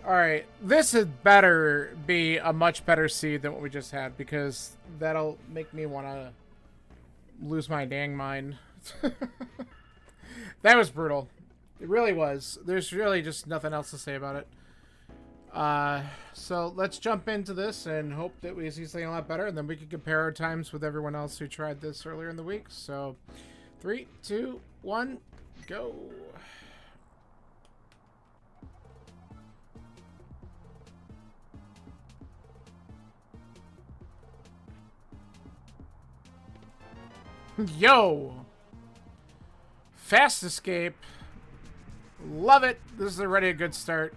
Alright, this had better be a much better seed than what we just had, because that'll make me want to lose my dang mind. That was brutal. It really was. There's really just nothing else to say about it. So let's jump into this and hope that we see something a lot better, and then we can compare our times with everyone else who tried this earlier in the week. So, 3, 2, 1, go. Yo! Fast escape. Love it. This is already a good start.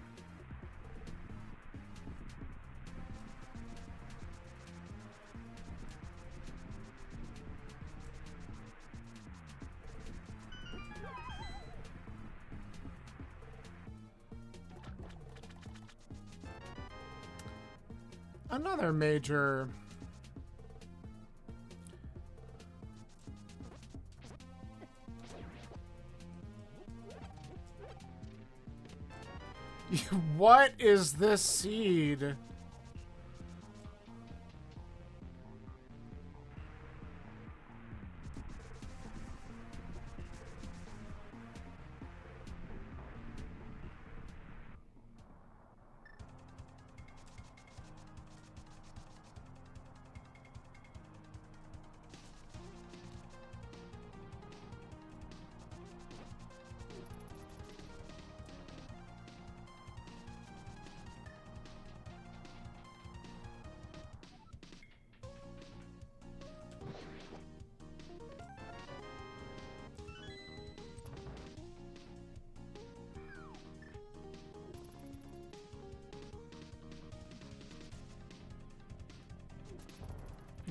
Another major. What is this seed?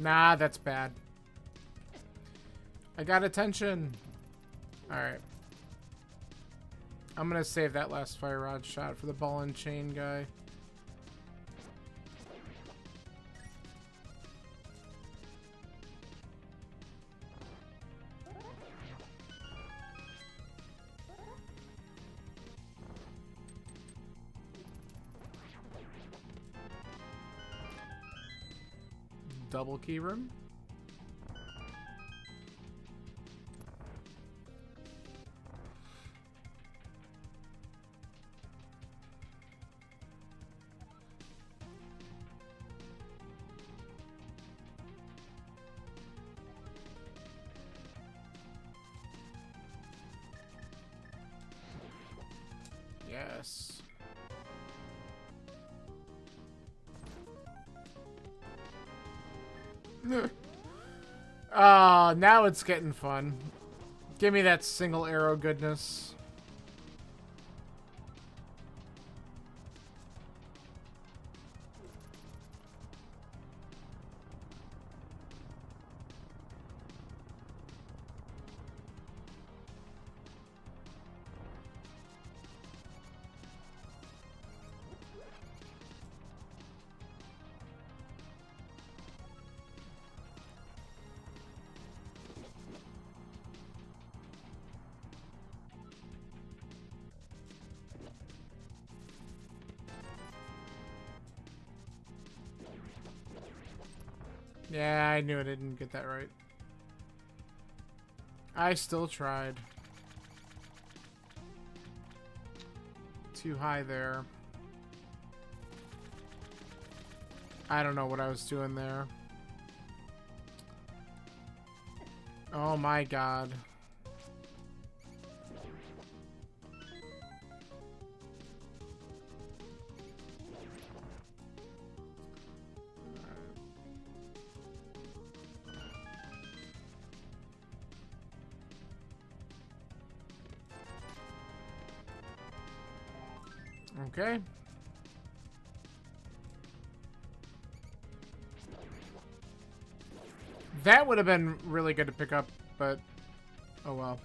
Nah, that's bad. I got attention. Alright. I'm gonna save that last fire rod shot for the ball and chain guy. Double key room. Yes. Oh, now it's getting fun. Give me that single arrow goodness. Yeah, I knew I didn't get that right. I still tried. Too high there. I don't know what I was doing there. Oh my god. Okay. That would have been really good to pick up, but oh well.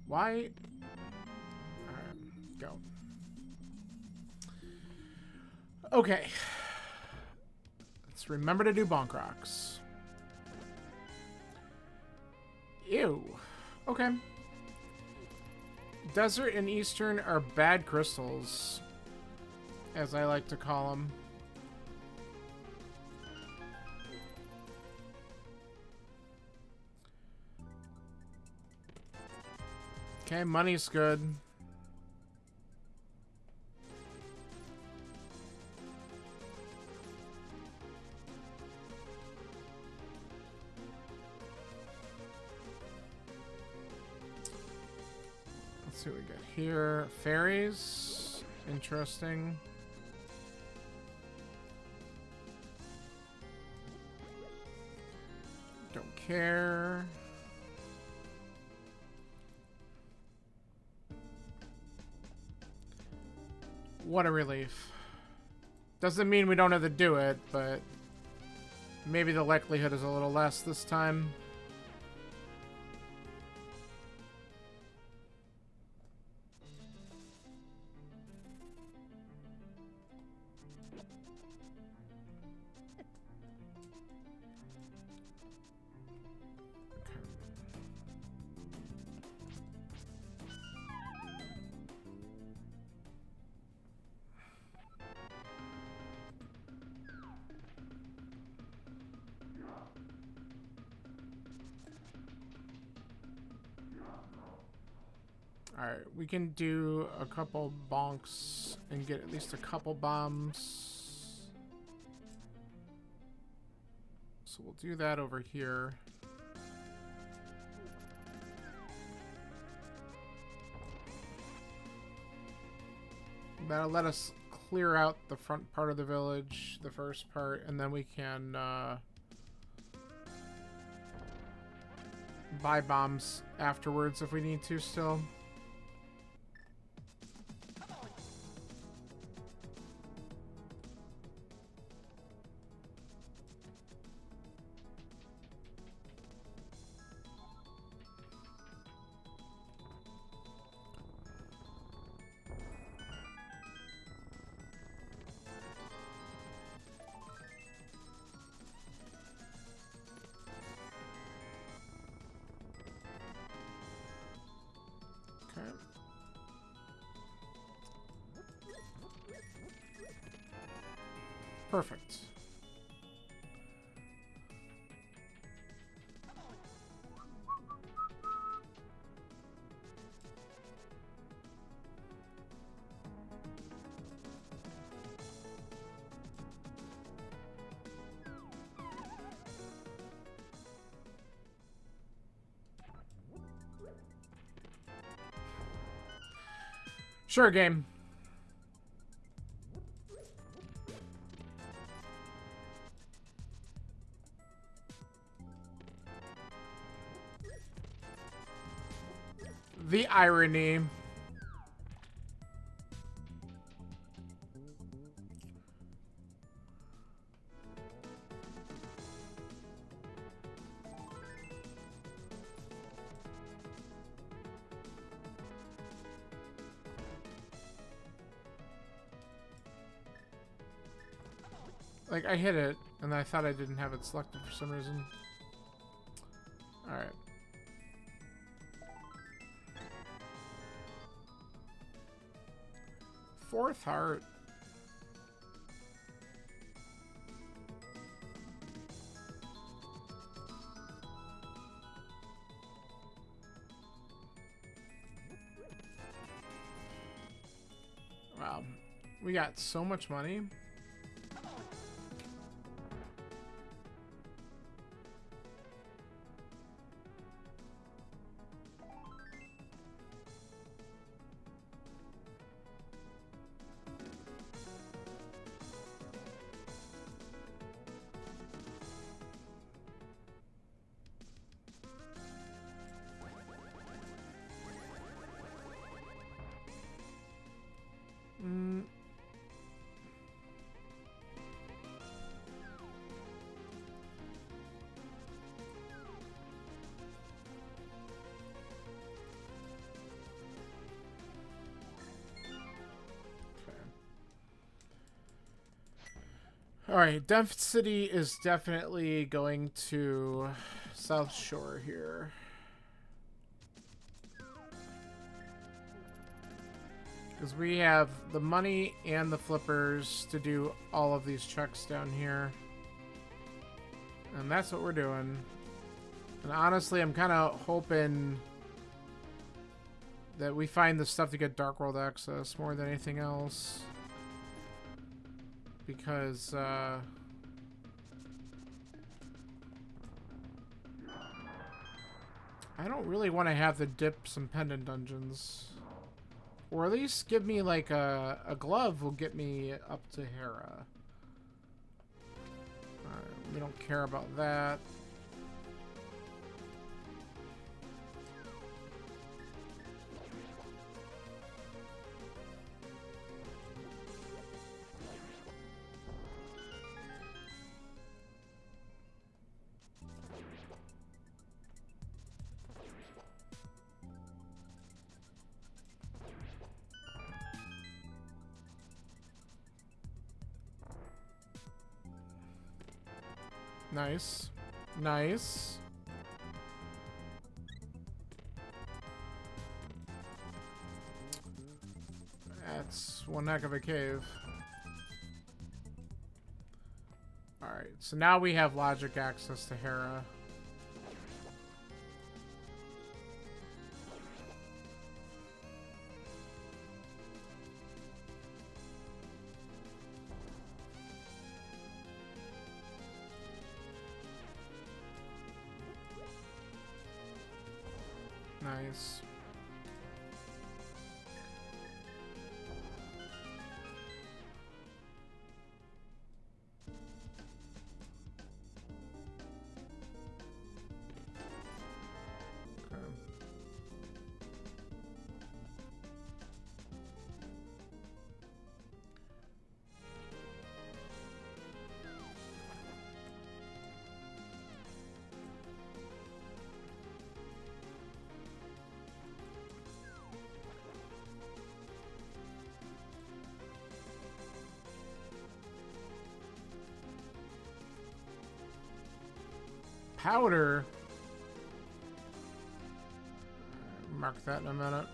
Why? Alright, go. Okay. Let's remember to do bonk rocks. Ew. Okay. Desert and Eastern are bad crystals, as I like to call them. Okay, money's good. Let's see what we got here. Fairies. Interesting. Don't care. What a relief. Doesn't mean we don't have to do it, but maybe the likelihood is a little less this time. Alright, we can do a couple bonks and get at least a couple bombs. So we'll do that over here. That'll let us clear out the front part of the village, the first part, and then we can buy bombs afterwards if we need to still. Perfect. Sure, game. The irony. Like, I hit it, and I thought I didn't have it selected for some reason. Alright. Fourth heart. Wow. We got so much money. Alright, density is definitely going to South Shore here. Because we have the money and the flippers to do all of these checks down here. And that's what we're doing. And honestly, I'm kind of hoping that we find the stuff to get Dark World access more than anything else. Because, I don't really want to have the dips and pendant dungeons. Or at least give me, like, a glove will get me up to Hera. Alright, we don't care about that. Nice. Nice. That's one heck of a cave. Alright, so now we have logic access to Hera. Nice. Okay. Powder. Mark that in a minute.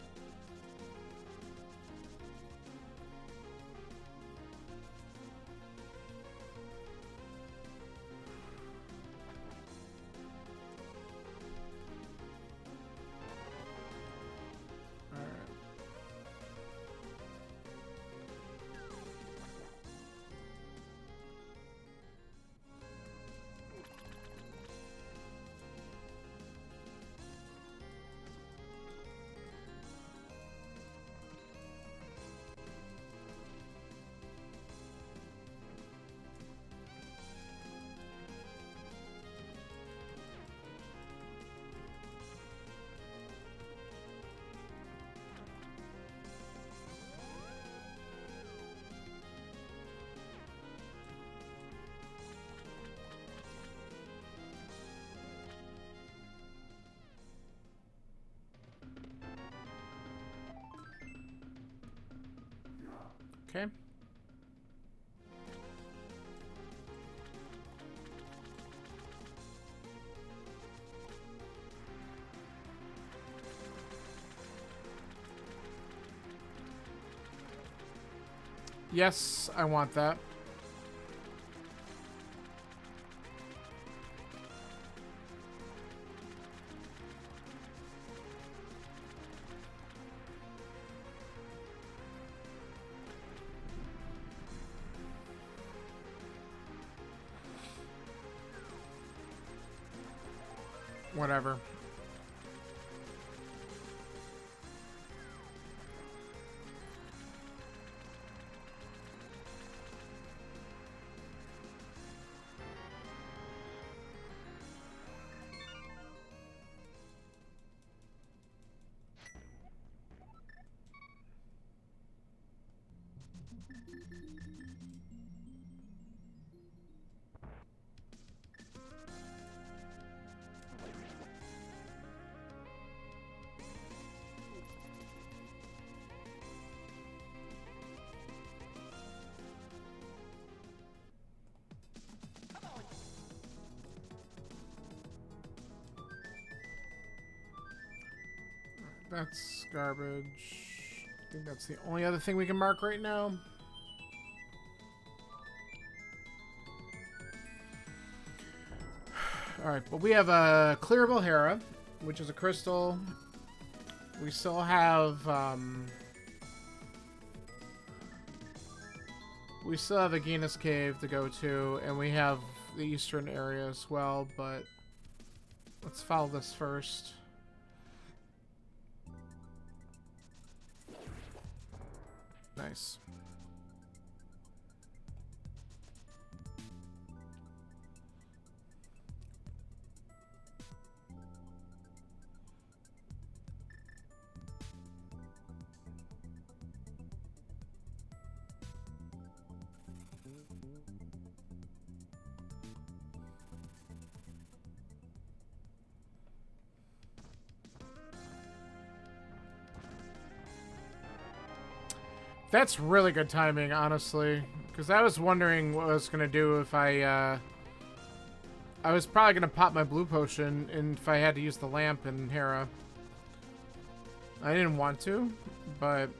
Okay. Yes, I want that. Whatever. That's garbage. I think that's the only other thing we can mark right now. Alright, but we have a Clearable Hera, which is a crystal. We still have, we still have Aegina's Cave to go to, and we have the eastern area as well, but let's follow this first. Nice. That's really good timing, honestly. Because I was wondering what I was going to do if I was probably going to pop my blue potion and if I had to use the lamp in Hera. I didn't want to, but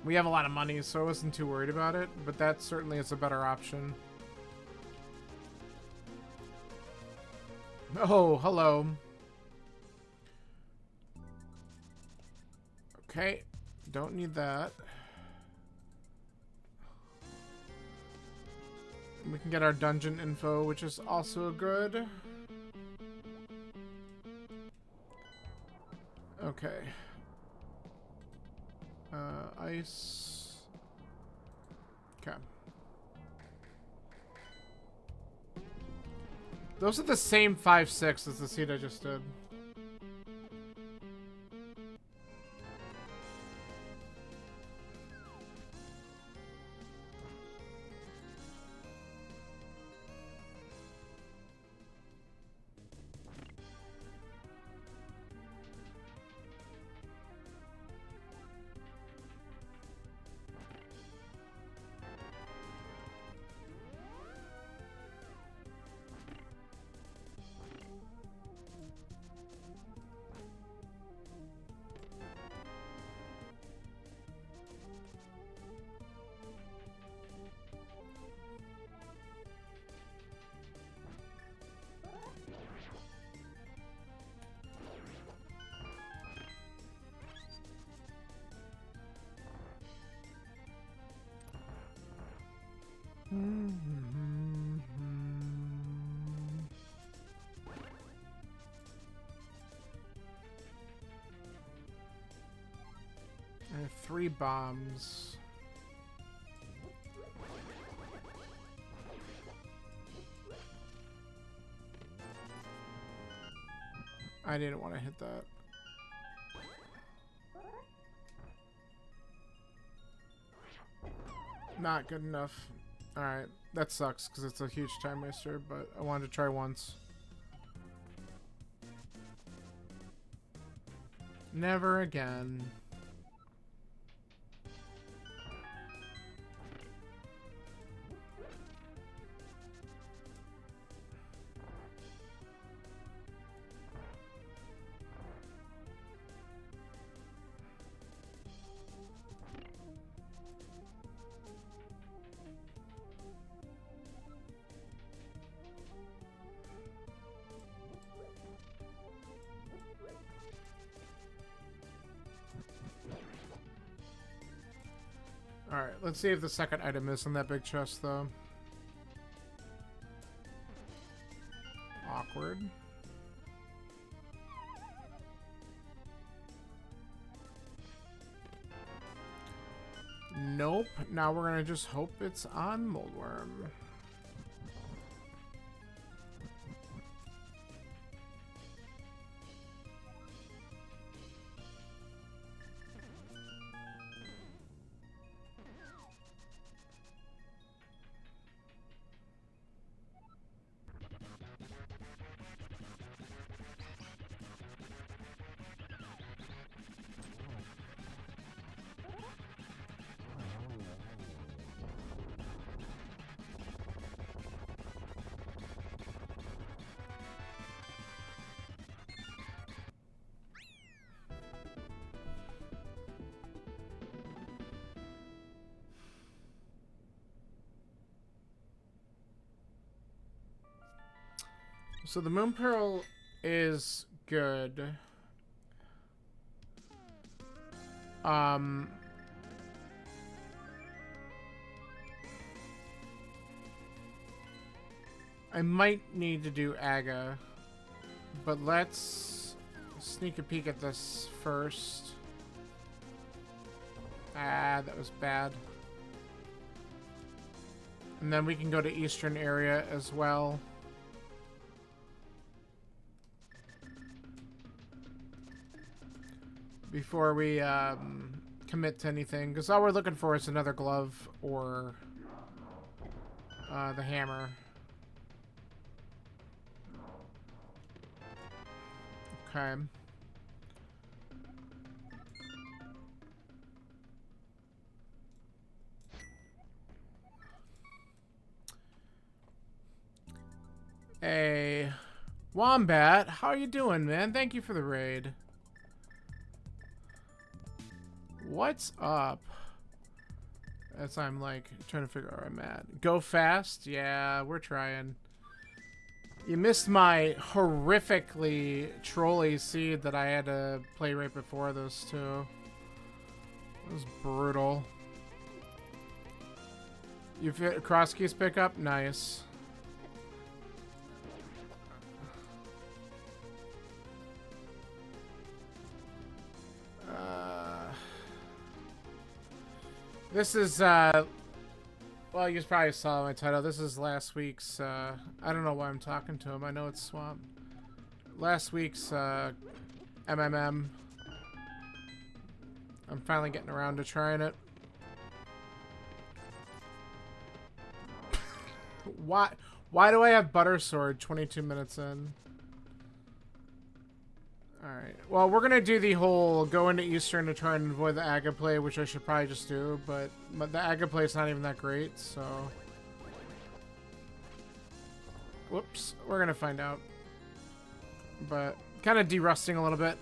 we have a lot of money, so I wasn't too worried about it. But that certainly is a better option. Oh, hello. Okay, don't need that. We can get our dungeon info, which is also good. Okay. Ice. Okay. Those are the same 5-6 as the seed I just did. I have 3 bombs. I didn't want to hit that. Not good enough. Alright, that sucks because it's a huge time waster, but I wanted to try once. Never again. Alright, let's see if the second item is in that big chest, though. Awkward. Nope. Now we're gonna just hope it's on Moldworm. So the Moon Pearl is good. I might need to do Aga, but let's sneak a peek at this first. Ah, that was bad. And then we can go to Eastern area as well. Before we commit to anything, because all we're looking for is another glove or the hammer. Okay. Hey, Wombat, how you doing, man? Thank you for the raid. What's up? As I'm like trying to figure out where I'm at. Go fast? Yeah, we're trying. You missed my horrifically trolly seed that I had to play right before those two. It was brutal. You fit cross keys pickup? Nice. This is, well, you probably saw my title. This is last week's, I don't know why I'm talking to him. I know it's Swamp. Last week's, MMM. I'm finally getting around to trying it. Why do I have Butter Sword 22 minutes in? Alright. Well, we're gonna do the whole go into Eastern to try and avoid the Aga play, which I should probably just do, but the Aga play is not even that great, so... Whoops. We're gonna find out. But, kind of derusting a little bit.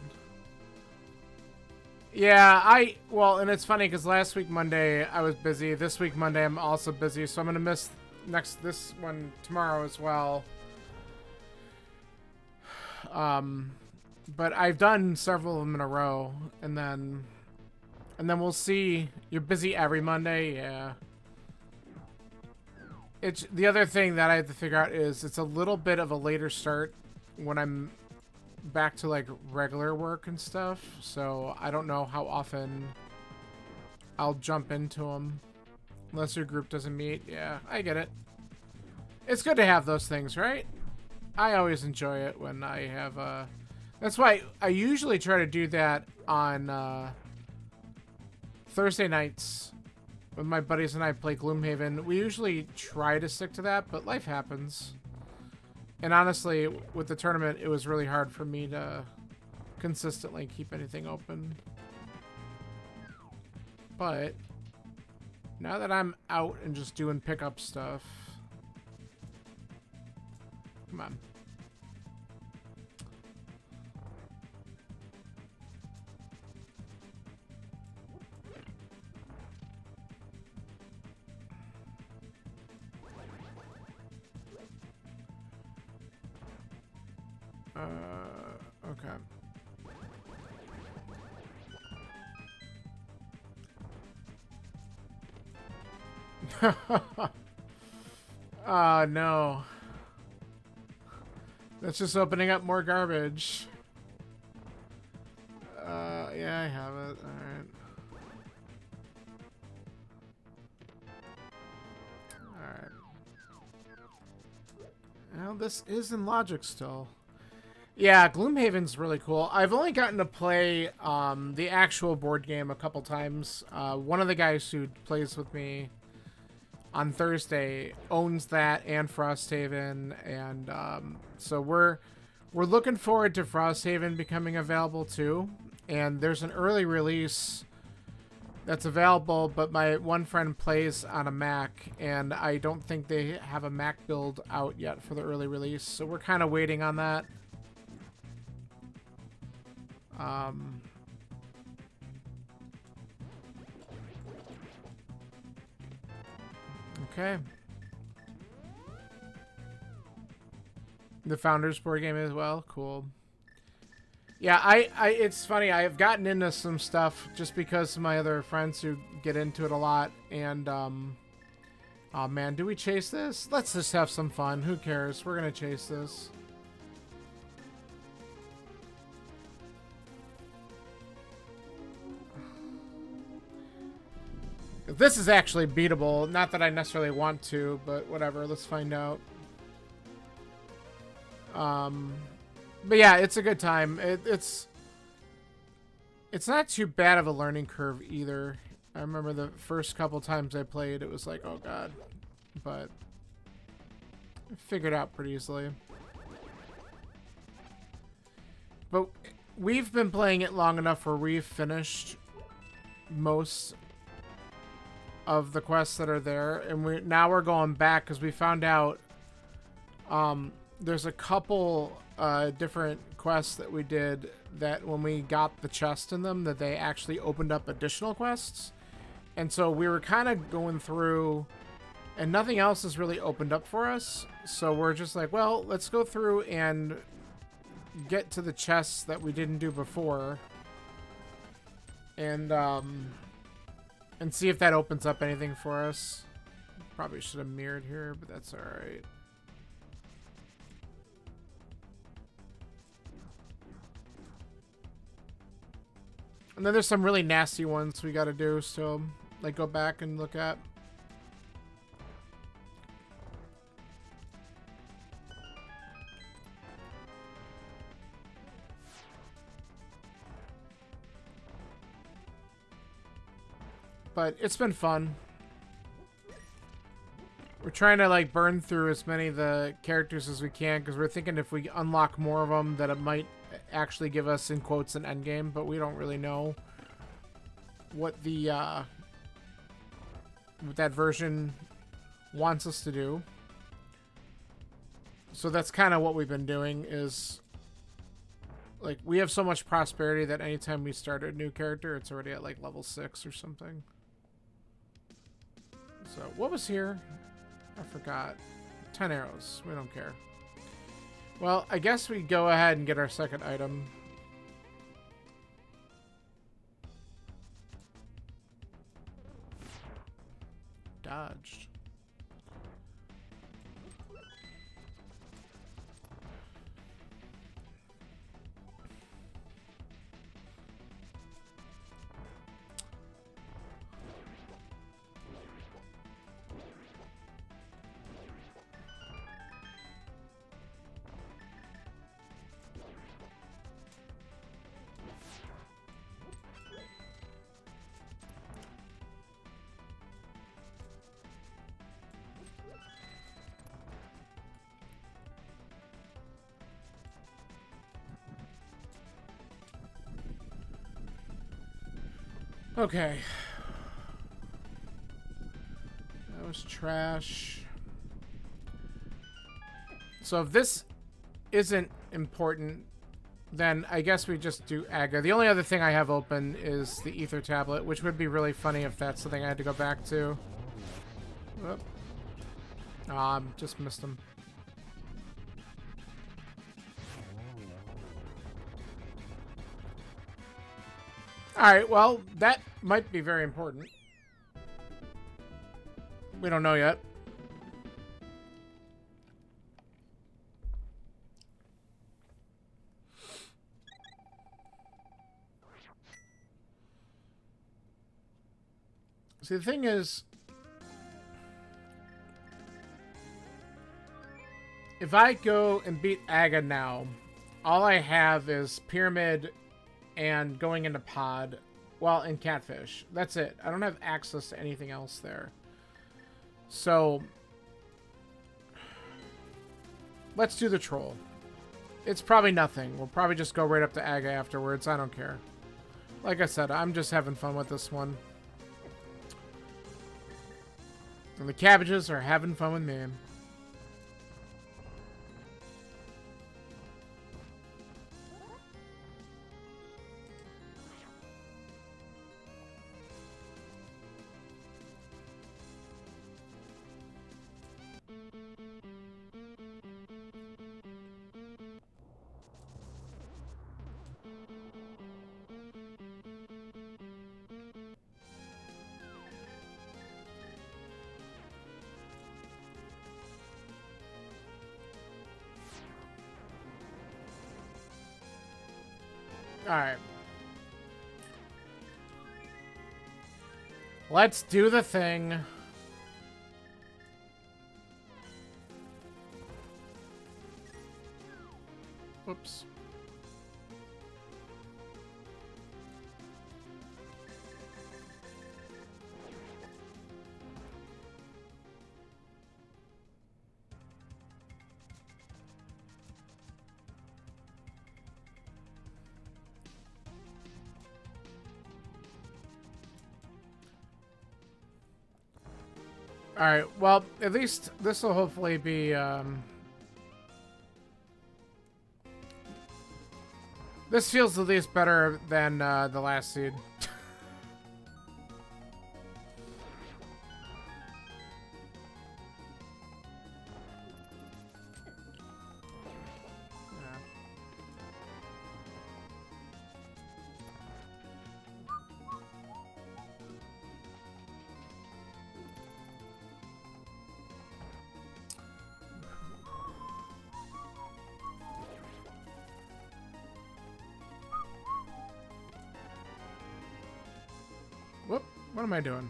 Yeah, well, and it's funny, because last week Monday, I was busy. This week Monday, I'm also busy, so I'm gonna miss this one tomorrow as well. But I've done several of them in a row, and then we'll see. You're busy every Monday, yeah. It's the other thing that I have to figure out is it's a little bit of a later start when I'm back to like regular work and stuff. So I don't know how often I'll jump into them unless your group doesn't meet. Yeah, I get it. It's good to have those things, right? I always enjoy it when I have that's why I usually try to do that on Thursday nights when my buddies and I play Gloomhaven. We usually try to stick to that, but life happens. And honestly, with the tournament, it was really hard for me to consistently keep anything open. But now that I'm out and just doing pickup stuff... Come on. Okay. Oh, no. That's just opening up more garbage. Yeah, I have it. Alright. Alright. Well, this is in Logic still. Yeah, Gloomhaven's really cool. I've only gotten to play the actual board game a couple times. One of the guys who plays with me on Thursday owns that and Frosthaven, and so we're looking forward to Frosthaven becoming available too. And there's an early release that's available, but my one friend plays on a Mac, and I don't think they have a Mac build out yet for the early release, so we're kind of waiting on that. Okay. The Founders board game as well. Cool. Yeah, it's funny. I have gotten into some stuff just because of my other friends who get into it a lot. And, oh man, do we chase this? Let's just have some fun. Who cares? We're gonna chase this. This is actually beatable. Not that I necessarily want to, but whatever. Let's find out. But yeah, it's a good time. It's not too bad of a learning curve either. I remember the first couple times I played, it was like, oh god. But I figured it out pretty easily. But we've been playing it long enough where we've finished most of the quests that are there, and now we're going back because we found out there's a couple different quests that we did that when we got the chest in them that they actually opened up additional quests, and so we were kind of going through and nothing else has really opened up for us, so we're just like, well, let's go through and get to the chests that we didn't do before and see if that opens up anything for us. Probably should have mirrored here, but that's alright. And then there's some really nasty ones we gotta do still. Like, go back and look at. But it's been fun. We're trying to like burn through as many of the characters as we can because we're thinking if we unlock more of them that it might actually give us, in quotes, an endgame, but we don't really know what the what that version wants us to do. So that's kind of what we've been doing is like we have so much prosperity that anytime we start a new character it's already at like level 6 or something. So, what was here? I forgot. 10 arrows. We don't care. Well, I guess we go ahead and get our second item. Dodged. Okay. That was trash. So if this isn't important, then I guess we just do Aga. The only other thing I have open is the Ether Tablet, which would be really funny if that's something I had to go back to. Whoop. Just missed him. Alright, well, that might be very important. We don't know yet. See, the thing is, if I go and beat Aga now, all I have is Pyramid and going into Pod, well, and Catfish. That's it. I don't have access to anything else there. So, let's do the Troll. It's probably nothing. We'll probably just go right up to Aga afterwards. I don't care. Like I said, I'm just having fun with this one. And the cabbages are having fun with me. Alright. Let's do the thing. Whoops. Alright, well, at least this will hopefully be, this feels at least better than, the last seed. Whoop, what am I doing?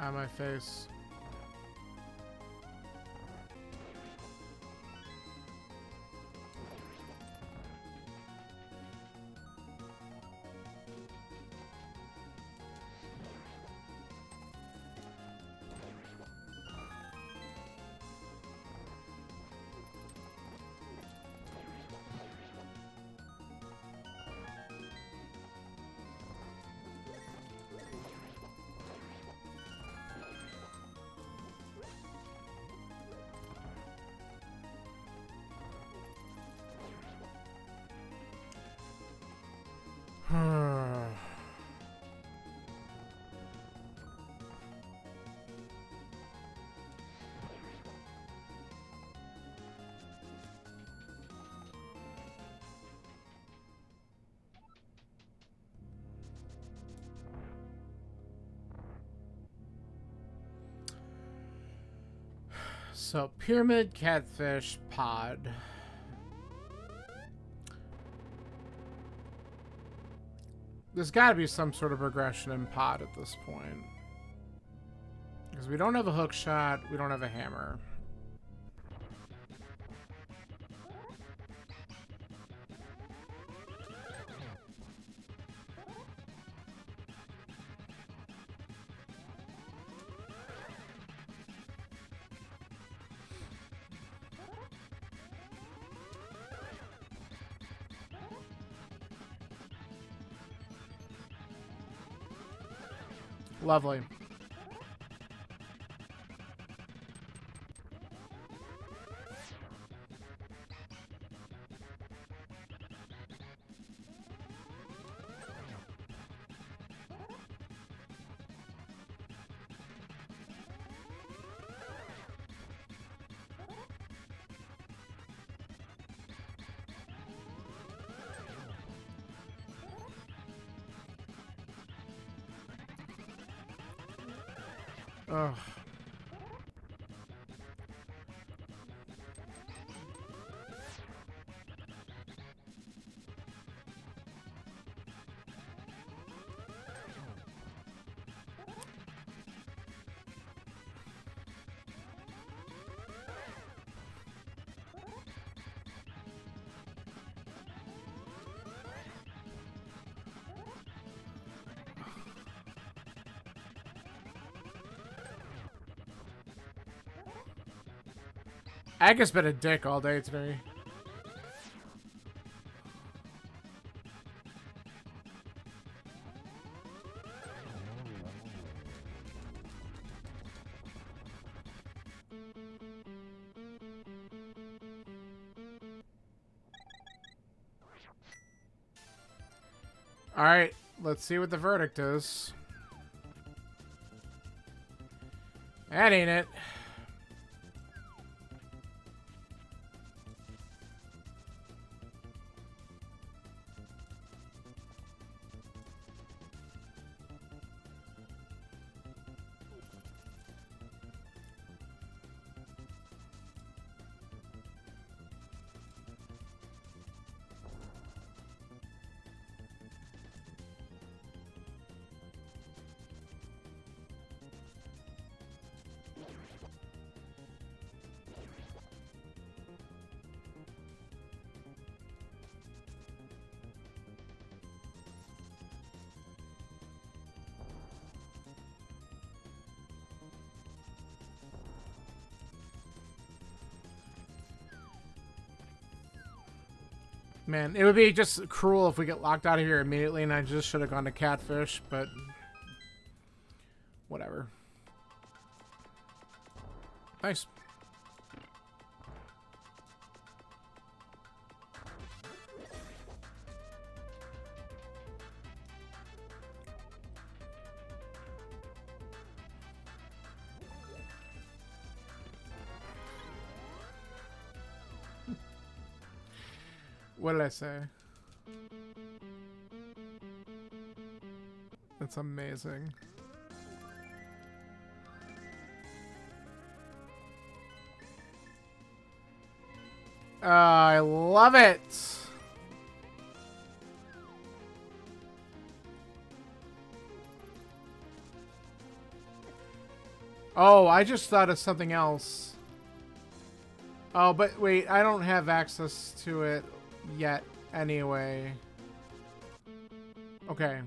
On my face. So, pyramid, catfish, pod. There's got to be some sort of progression in pod at this point. Because we don't have a hook shot, we don't have a hammer. Lovely. Ugh. Aga's been a dick all day today. All right, let's see what the verdict is. That ain't it. Man, it would be just cruel if we get locked out of here immediately and I just should have gone to Catfish, but whatever. Nice. What did I say? That's amazing. I love it. Oh, I just thought of something else. Oh, but wait, I don't have access to it yet anyway. Okay.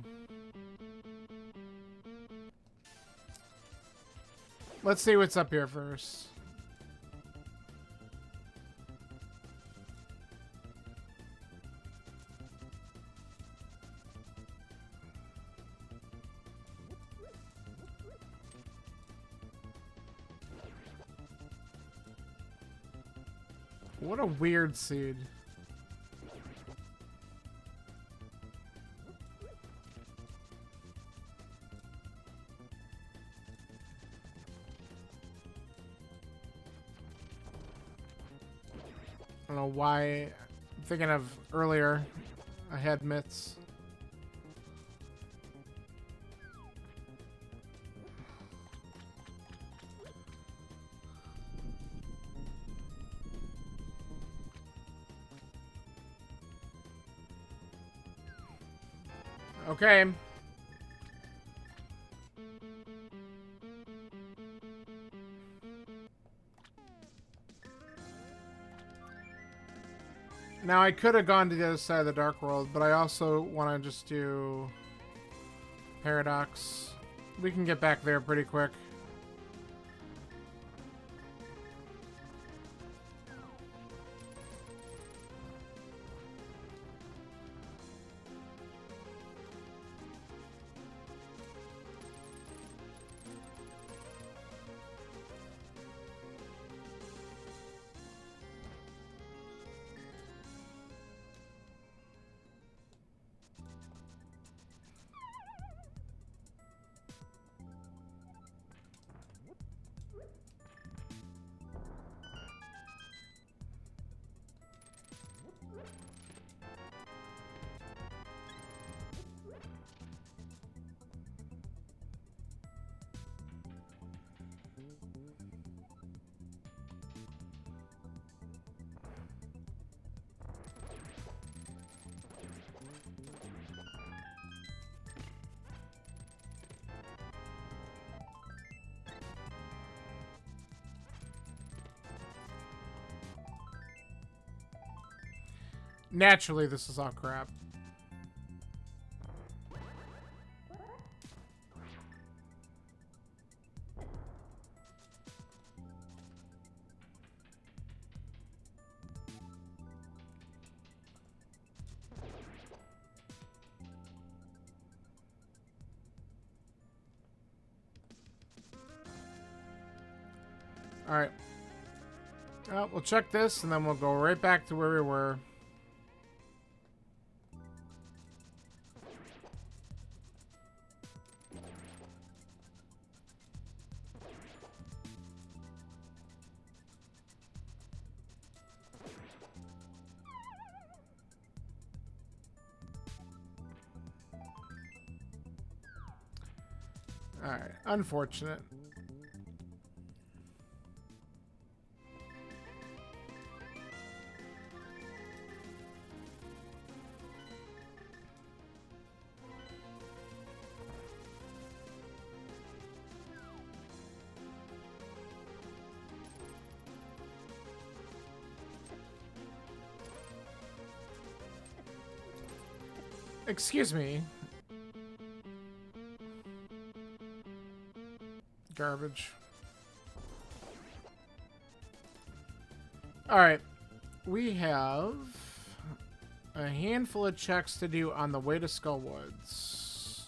Let's see what's up here first. What a weird seed. I don't know why. I'm thinking of earlier. I had mitts. Okay. Now, I could have gone to the other side of the Dark World, but I also want to just do Paradox. We can get back there pretty quick. Naturally, this is all crap. Alright. We'll check this, and then we'll go right back to where we were. Alright, unfortunate. Excuse me. Garbage. Alright. We have a handful of checks to do on the way to Skullwoods.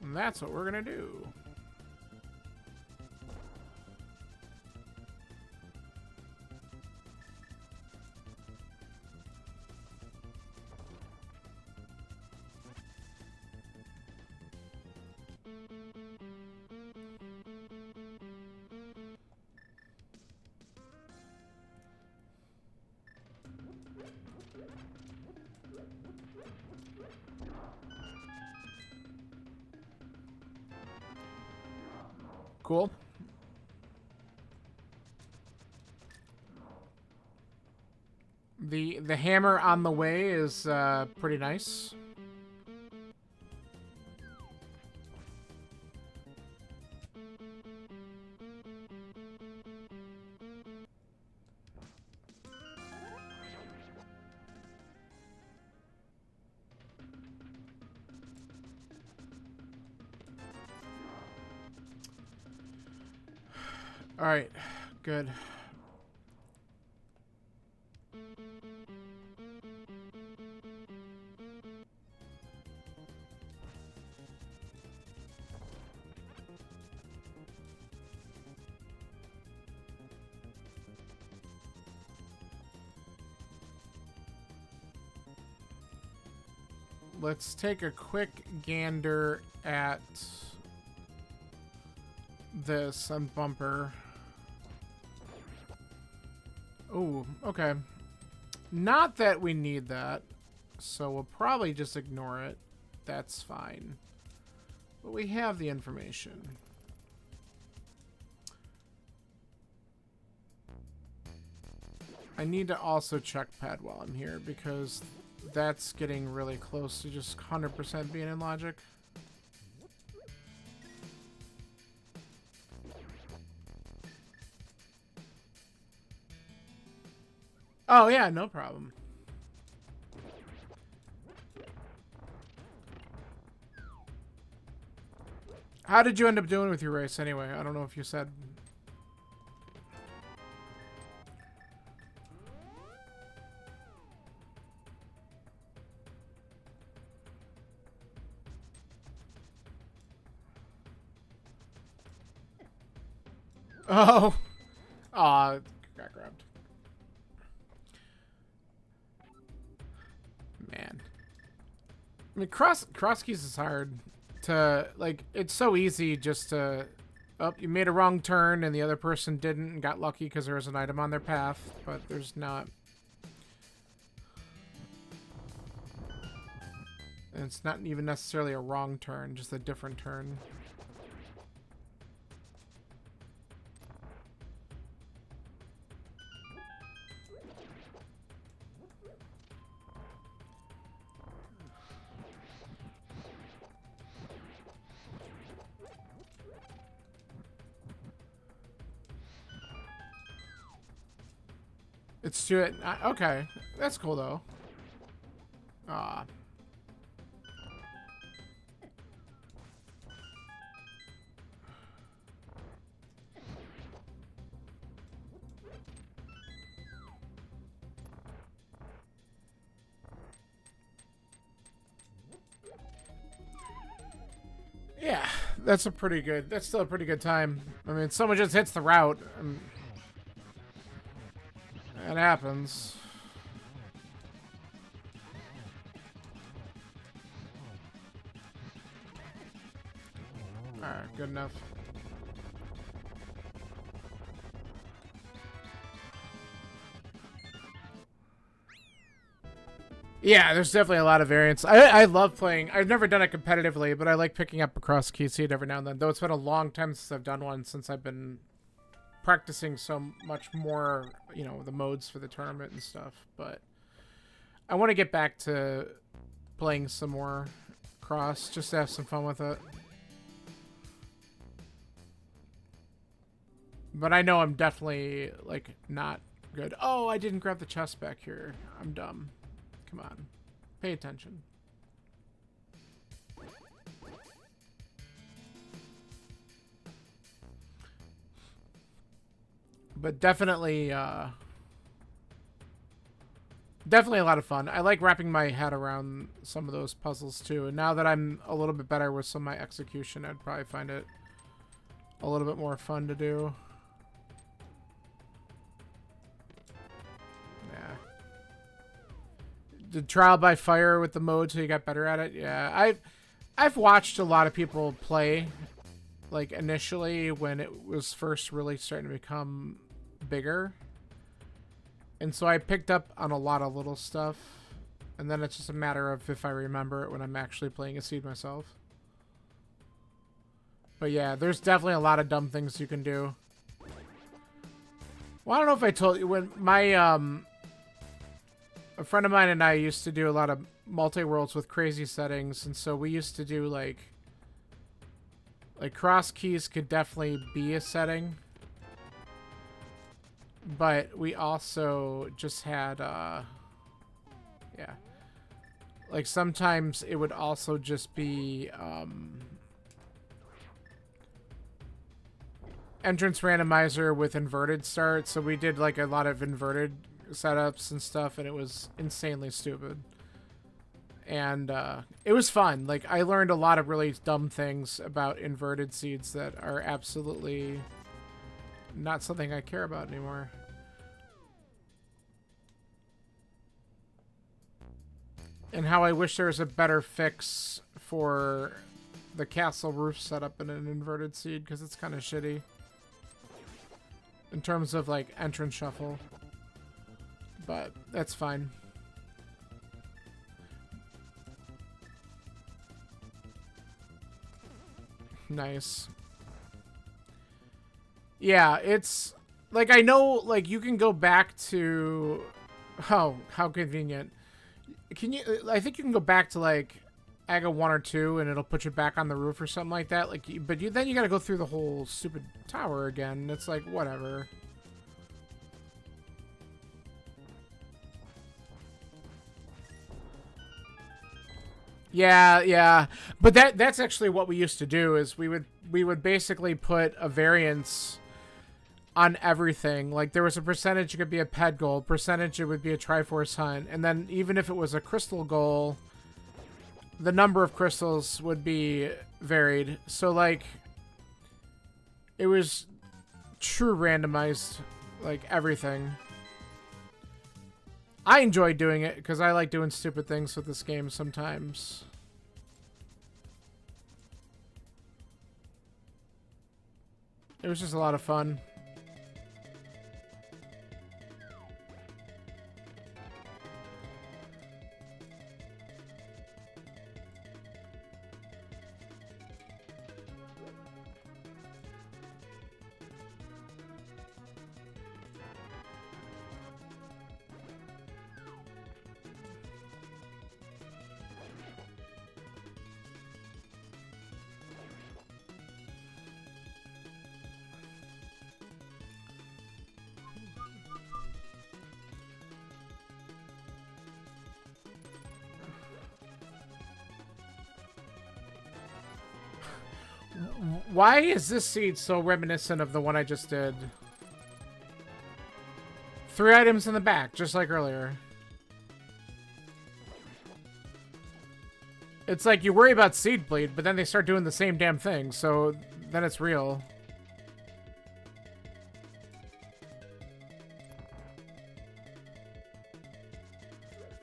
And that's what we're gonna do. Cool. The hammer on the way is pretty nice. All right, good. Let's take a quick gander at this on bumper. Oh, okay. Not that we need that, so we'll probably just ignore it. That's fine. But we have the information. I need to also check pad while I'm here because that's getting really close to just 100% being in logic. Oh, yeah, no problem. How did you end up doing with your race anyway? I don't know if you said. Oh. Aw, got grabbed. Man. I mean, cross keys is hard to, like, it's so easy just to, oh, you made a wrong turn and the other person didn't and got lucky because there was an item on their path, but there's not. And it's not even necessarily a wrong turn, just a different turn. It's to it. Okay, that's cool though. Ah. Yeah, that's a pretty good. That's still a pretty good time. I mean, someone just hits the route. It happens. Alright, good enough. Yeah, there's definitely a lot of variants. I love playing. I've never done it competitively, but I like picking up a cross key seed every now and then. Though it's been a long time since I've done one, since I've been practicing so much more, you know, the modes for the tournament and stuff. But I want to get back to playing some more cross, just to have some fun with it. But I know I'm definitely, like, not good. Oh, I didn't grab the chest back here. I'm dumb. Come on. Pay attention. But definitely, definitely a lot of fun. I like wrapping my head around some of those puzzles, too. And now that I'm a little bit better with some of my execution, I'd probably find it a little bit more fun to do. The trial by fire with the mode so you got better at it. Yeah, I've watched a lot of people play, like, initially when it was first really starting to become bigger, and so I picked up on a lot of little stuff, and then it's just a matter of if I remember it when I'm actually playing a seed myself. But yeah, there's definitely a lot of dumb things you can do. Well, I don't know if I told you, when my a friend of mine and I used to do a lot of multi-worlds with crazy settings, and so we used to do like cross keys could definitely be a setting, but we also just had yeah, like sometimes it would also just be entrance randomizer with inverted start, so we did like a lot of inverted setups and stuff, and it was insanely stupid, and it was fun. Like, I learned a lot of really dumb things about inverted seeds that are absolutely not something I care about anymore. And how I wish there was a better fix for the castle roof setup in an inverted seed, because it's kind of shitty in terms of like entrance shuffle. But that's fine. Nice. Yeah, it's like, I know, like, you can go back to, oh, how convenient. Can you, I think you can go back to like Aga 1 or 2 and it'll put you back on the roof or something like that. Like, but then you got to go through the whole stupid tower again. It's like, whatever. Yeah, but that's actually what we used to do. Is we would basically put a variance on everything. Like, there was a percentage it could be a ped goal, percentage it would be a Triforce hunt, and then even if it was a crystal goal, the number of crystals would be varied. So like, it was true randomized, like everything. I enjoy doing it because I like doing stupid things with this game sometimes. It was just a lot of fun. Why is this seed so reminiscent of the one I just did? 3 items in the back, just like earlier. It's like you worry about seed bleed, but then they start doing the same damn thing, so then it's real.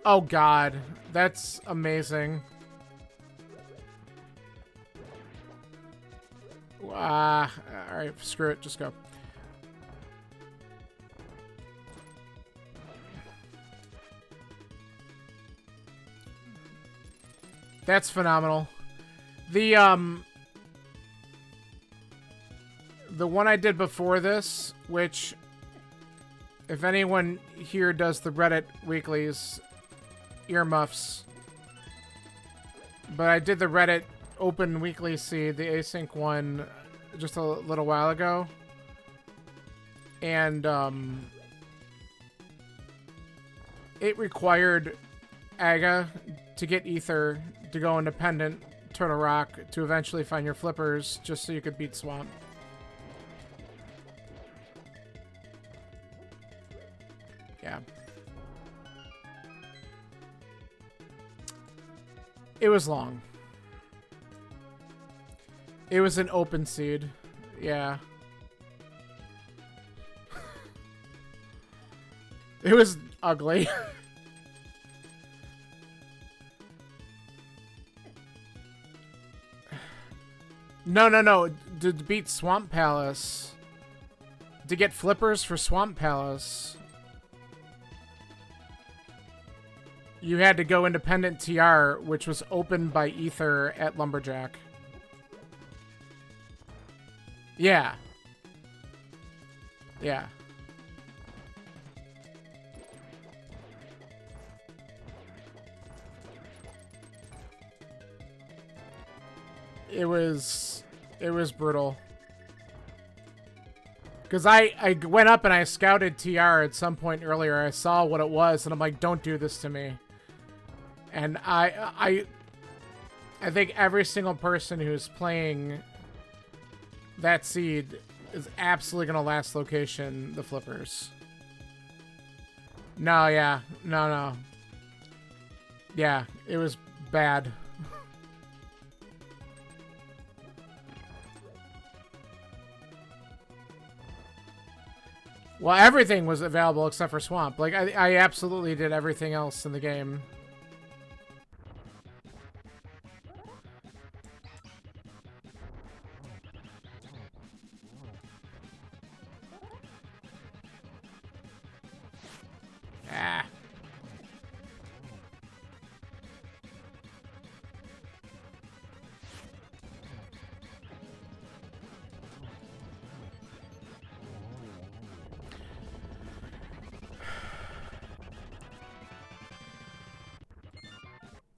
Oh god, that's amazing. Alright, screw it, just go. That's phenomenal. The one I did before this, which, if anyone here does the Reddit weeklies, earmuffs. But I did the Reddit open weekly seed, the async one, just a little while ago. And it required Aga to get Ether to go independent Turtle Rock to eventually find your flippers just so you could beat Swamp. Yeah. It was long. It was an open seed. Yeah. It was ugly. No. To beat Swamp Palace. To get flippers for Swamp Palace. You had to go independent TR, which was opened by Ether at Lumberjack. Yeah. Yeah. It was brutal. Because I went up and I scouted TR at some point earlier. I saw what it was, and I'm like, don't do this to me. And I think every single person who's playing that seed is absolutely going to last location the flippers. No, yeah. No. Yeah, it was bad. Well, everything was available except for Swamp. Like, I absolutely did everything else in the game. Ah.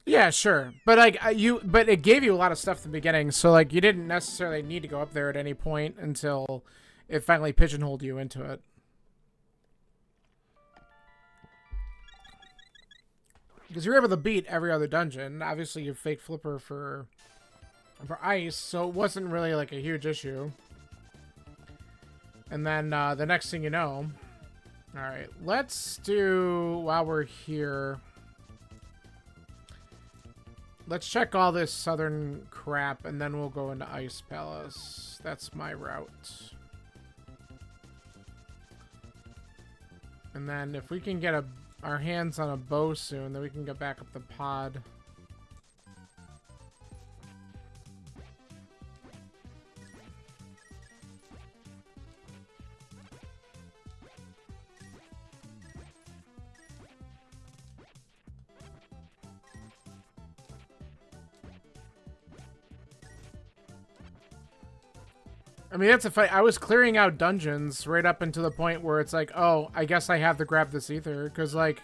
Yeah, sure. But like but it gave you a lot of stuff at the beginning, so like you didn't necessarily need to go up there at any point until it finally pigeonholed you into it. Because you're able to beat every other dungeon. Obviously, you fake flipper for ice, so it wasn't really like a huge issue. And then the next thing you know, all right, let's do, while we're here, let's check all this southern crap, and then we'll go into Ice Palace. That's my route. And then if we can get our hands on a bow soon, then we can get back up the pod. I mean, that's a fight. I was clearing out dungeons right up until the point where it's like, oh, I guess I have to grab this ether. Because, like,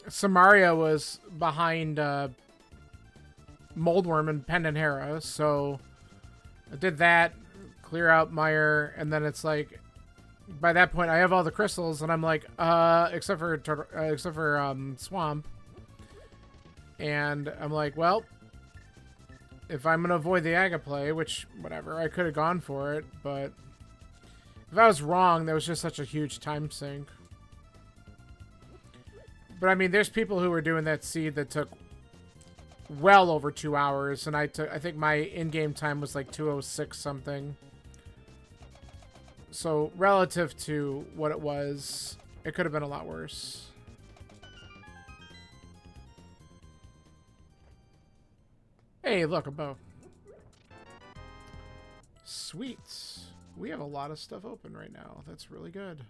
Samaria was behind Moldworm and Pendant Hera. So I did that, clear out Mire, and then it's like, by that point, I have all the crystals, and I'm like, except for Swamp. And I'm like, well, if I'm going to avoid the Aga play, which, whatever, I could have gone for it, but if I was wrong, that was just such a huge time sink. But, I mean, there's people who were doing that seed that took well over 2 hours, and I think my in-game time was like 2:06 something. So, relative to what it was, it could have been a lot worse. Hey, look, a bow. Sweet. We have a lot of stuff open right now. That's really good.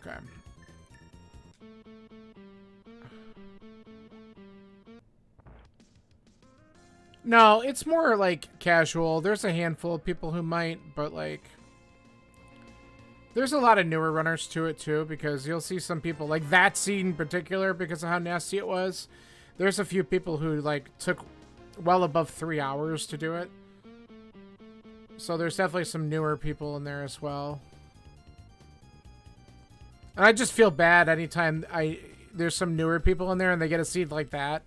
Okay. No, it's more like casual. There's a handful of people who might, but like there's a lot of newer runners to it too, because you'll see some people like that scene in particular because of how nasty it was. There's a few people who like took well above 3 hours to do it. So there's definitely some newer people in there as well. And I just feel bad anytime there's some newer people in there and they get a seed like that.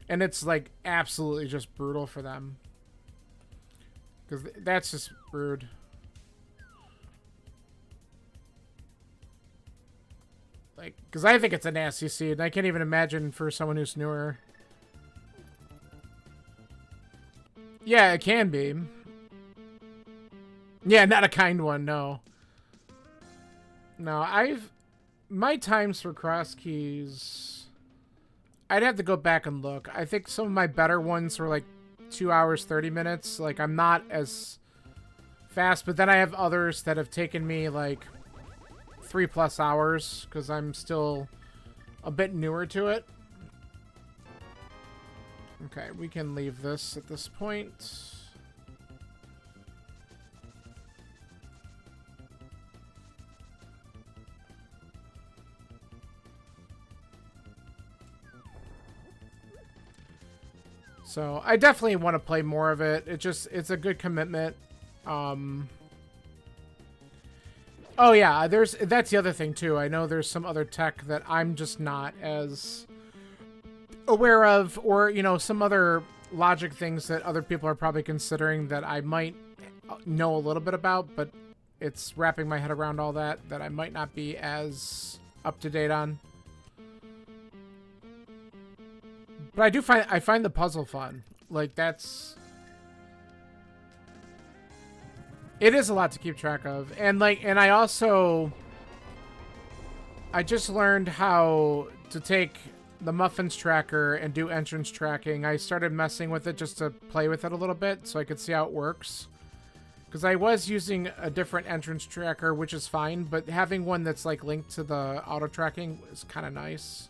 And it's like absolutely just brutal for them. Because that's just rude. Like, because I think it's a nasty seed. And I can't even imagine for someone who's newer. Yeah, it can be. Yeah, not a kind one, no. No, my times for cross keys, I'd have to go back and look. I think some of my better ones were like 2 hours, 30 minutes. Like, I'm not as fast, but then I have others that have taken me like 3+ hours because I'm still a bit newer to it. Okay, we can leave this at this point. So I definitely want to play more of it. It's a good commitment. Oh yeah, that's the other thing too. I know there's some other tech that I'm just not as aware of, or you know, some other logic things that other people are probably considering that I might know a little bit about, but it's wrapping my head around all that I might not be as up to date on. But I find the puzzle fun. Like it is a lot to keep track of. And I just learned how to take the muffins tracker and do entrance tracking. I started messing with it just to play with it a little bit so I could see how it works. Because I was using a different entrance tracker, which is fine, but having one that's like linked to the auto tracking is kind of nice.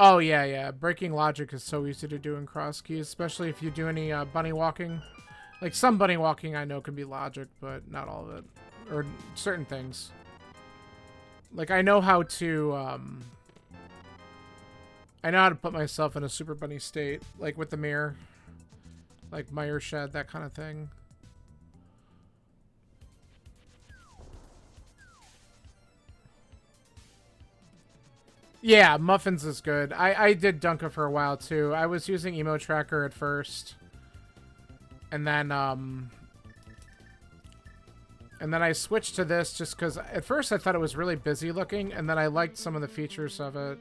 Oh, yeah, yeah. Breaking logic is so easy to do in cross keys, especially if you do any bunny walking. Like, some bunny walking I know can be logic, but not all of it. Or certain things. Like, I know how to, I know how to put myself in a super bunny state, like with the mirror. Like Mire Shed, that kind of thing. Yeah, Muffins is good. I did Dunka for a while, too. I was using Emo Tracker at first. And then I switched to this just because at first I thought it was really busy looking, and then I liked some of the features of it.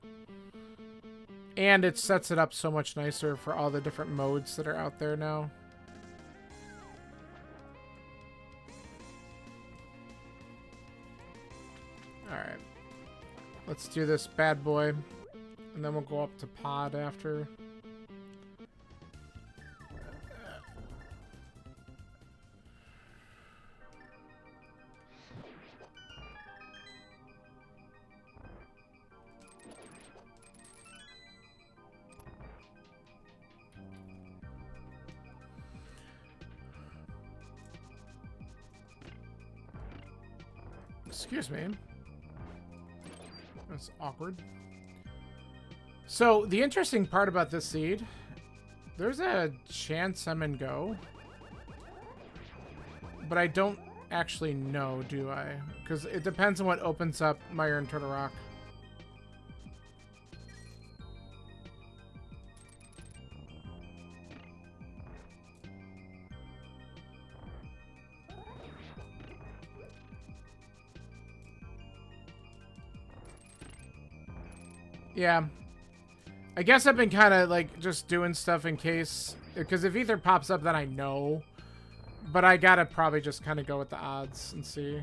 And it sets it up so much nicer for all the different modes that are out there now. Alright. Let's do this bad boy. And then we'll go up to pod after. Excuse me. That's awkward. So, the interesting part about this seed, there's a chance I'm in go. But I don't actually know, do I? Because it depends on what opens up Mire and Turtle Rock. Yeah. I guess I've been kind of, like, just doing stuff in case... Because if Ether pops up, then I know. But I gotta probably just kind of go with the odds and see.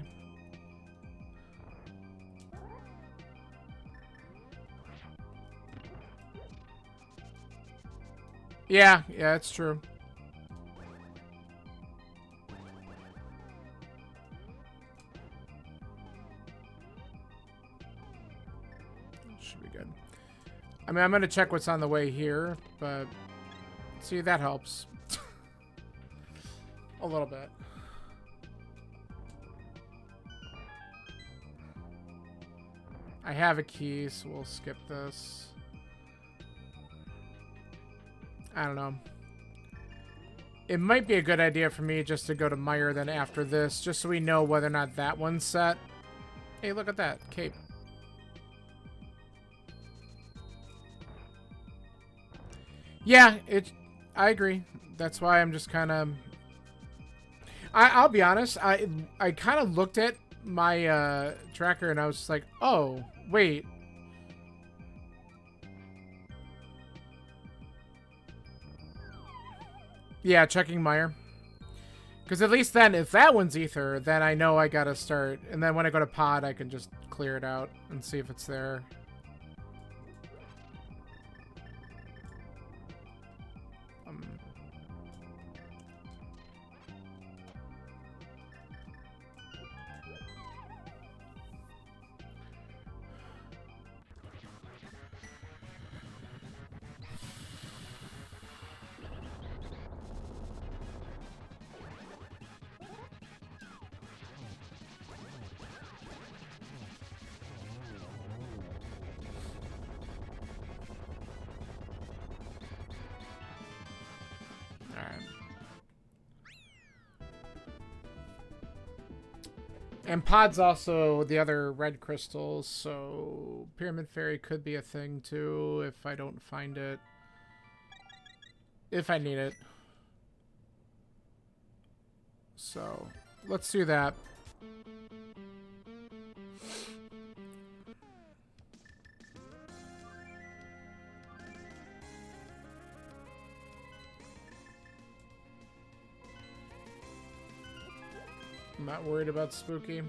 Yeah, yeah, it's true. Should be good. I mean, I'm going to check what's on the way here, but see, that helps. A little bit. I have a key, so we'll skip this. I don't know. It might be a good idea for me just to go to Meyer then after this, just so we know whether or not that one's set. Hey, look at that. Cape. Yeah, I agree. That's why I'm just kind of... I'll be honest. I kind of looked at my tracker and I was just like, oh, wait. Yeah, checking Meyer. Because at least then, if that one's ether, then I know I gotta start. And then when I go to pod, I can just clear it out and see if it's there. And pod's also the other red crystals, so Pyramid Fairy could be a thing too if I don't find it. If I need it. So, let's do that. I'm not worried about Spooky.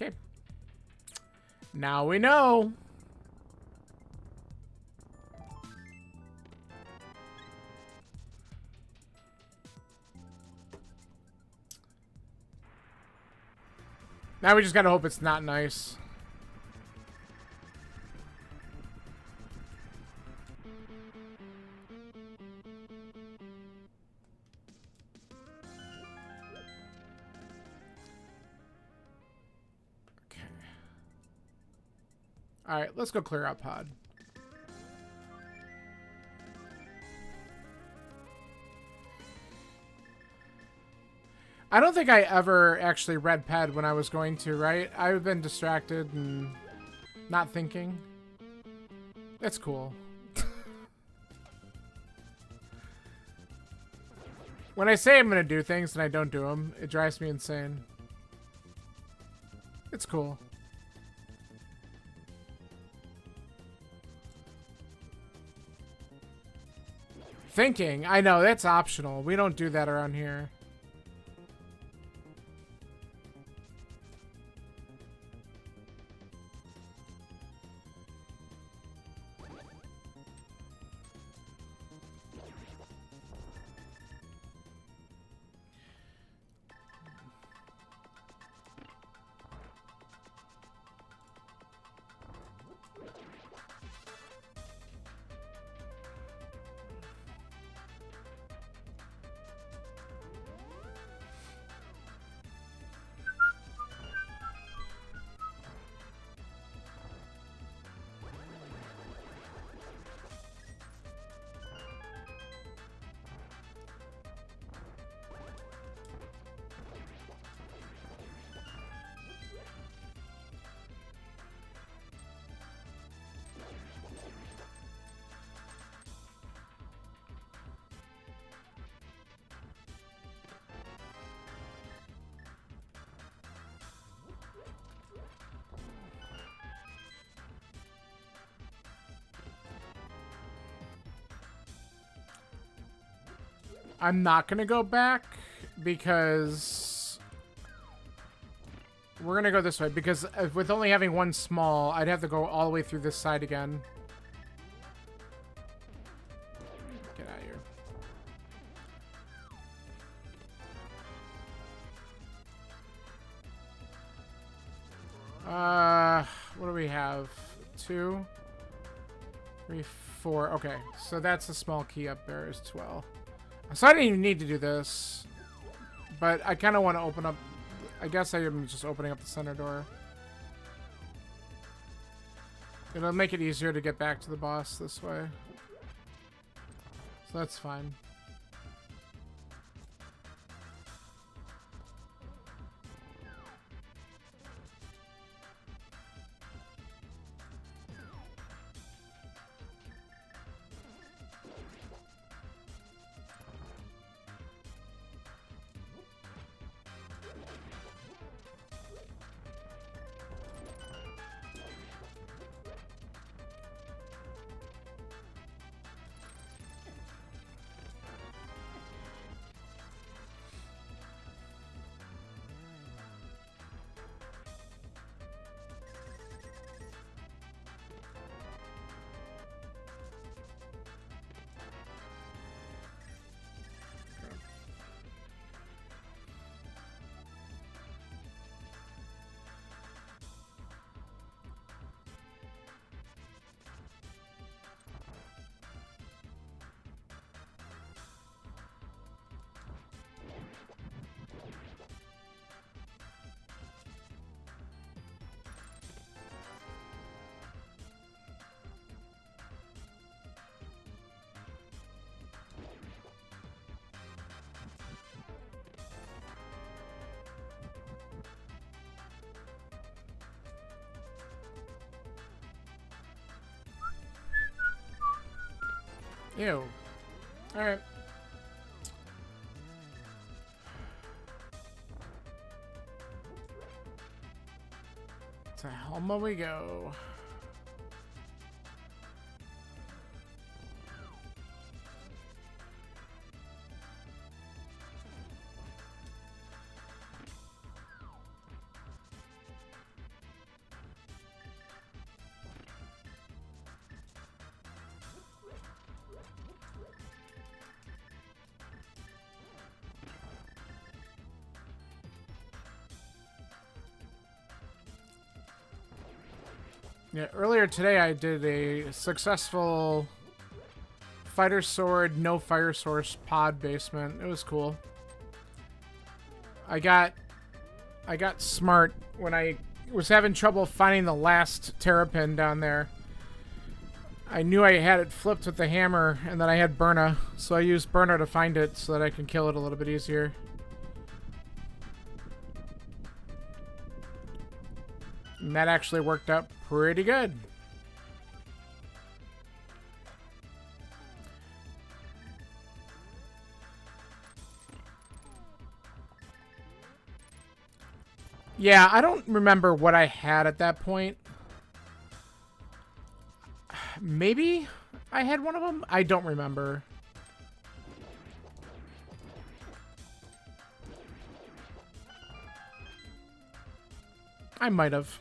Okay. Now we know. Now we just gotta hope it's not nice. Okay. Alright, let's go clear out pod. I don't think I ever actually read Ped when I was going to, right? I've been distracted and not thinking. It's cool. When I say I'm going to do things and I don't do them, it drives me insane. It's cool. Thinking? I know, that's optional. We don't do that around here. I'm not going to go back because we're going to go this way because with only having one small, I'd have to go all the way through this side again. Get out of here. What do we have? 2, 3, 4. Okay, so that's a small key up there as well. So I didn't even need to do this, but I kind of want to open up. I guess I am just opening up the center door. It'll make it easier to get back to the boss this way. So that's fine. Ew. Alright. To Helma we go. Yeah, earlier today I did a successful fighter sword, no fire source pod basement. It was cool. I got smart when I was having trouble finding the last terrapin down there. I knew I had it flipped with the hammer and then I had Burna, so I used Burna to find it so that I can kill it a little bit easier. And that actually worked out pretty good. Yeah, I don't remember what I had at that point. Maybe I had one of them? I don't remember. I might have.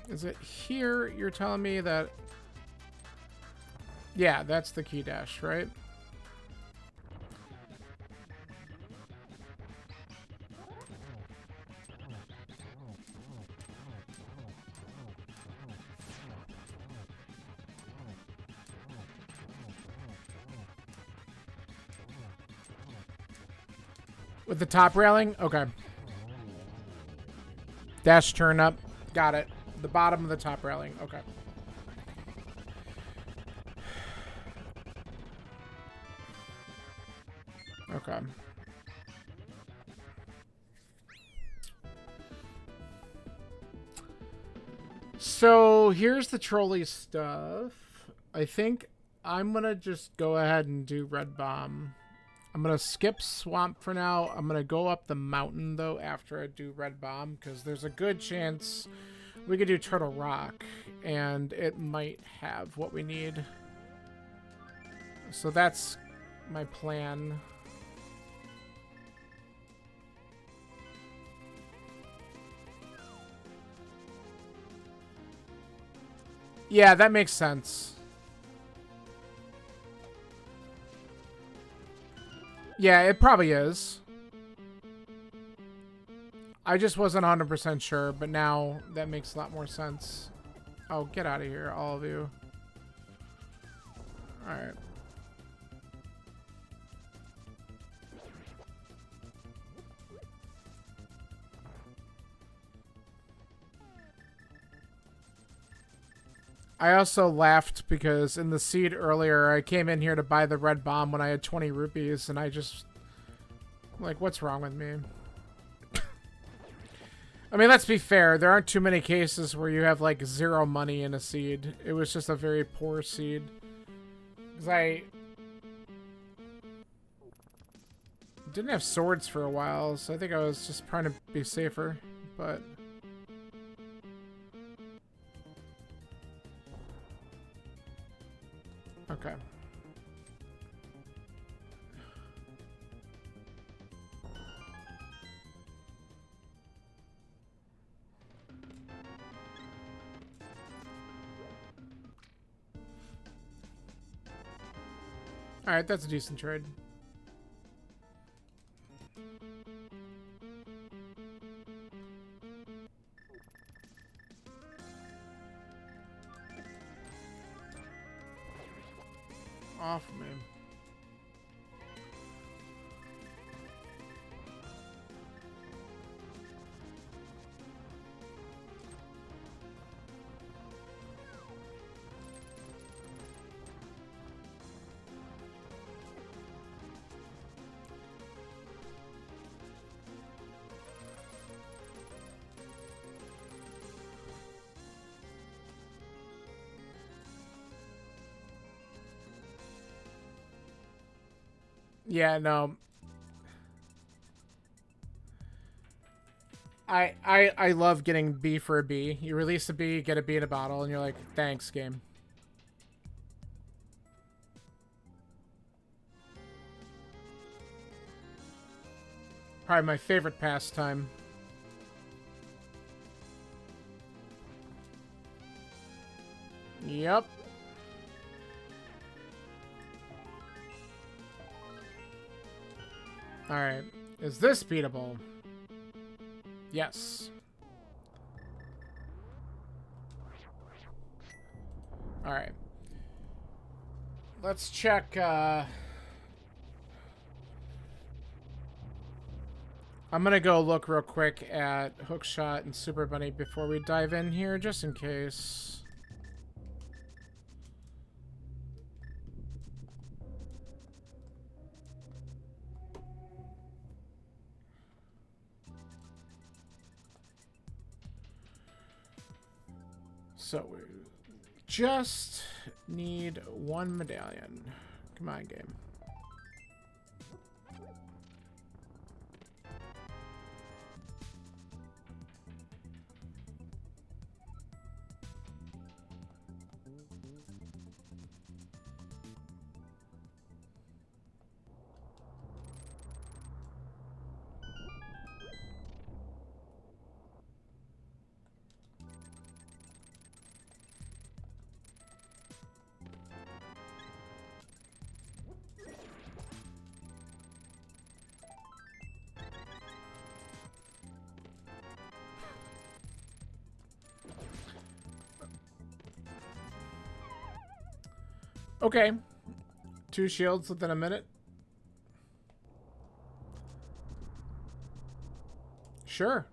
Is it here? You're telling me that... Yeah, that's the key dash, right? With the top railing? Okay. Dash turn up. Got it. The bottom of the top railing. Okay. Okay. So here's the trolley stuff. I think I'm gonna just go ahead and do Red Bomb. I'm gonna skip Swamp for now. I'm gonna go up the mountain though after I do Red Bomb because there's a good chance We could do Turtle Rock, and it might have what we need. So that's my plan. Yeah, that makes sense. Yeah, it probably is. I just wasn't 100% sure, but now that makes a lot more sense. Oh, get out of here, all of you. Alright. I also laughed because in the seed earlier, I came in here to buy the red bomb when I had 20 rupees, and I just... Like, what's wrong with me? I mean, let's be fair. There aren't too many cases where you have, like, 0 money in a seed. It was just a very poor seed. Because I didn't have swords for a while, so I think I was just trying to be safer, but... Okay. Alright, that's a decent trade. Off me. Yeah, no. I love getting B for a B. You release a B, get a B in a bottle, and you're like, thanks, game. Probably my favorite pastime. Yep. Alright. Is this beatable? Yes. Alright. Let's check, I'm gonna go look real quick at Hookshot and Super Bunny before we dive in here, just in case. So we just need 1 medallion. Come on, game. Okay. 2 shields within a minute. Sure.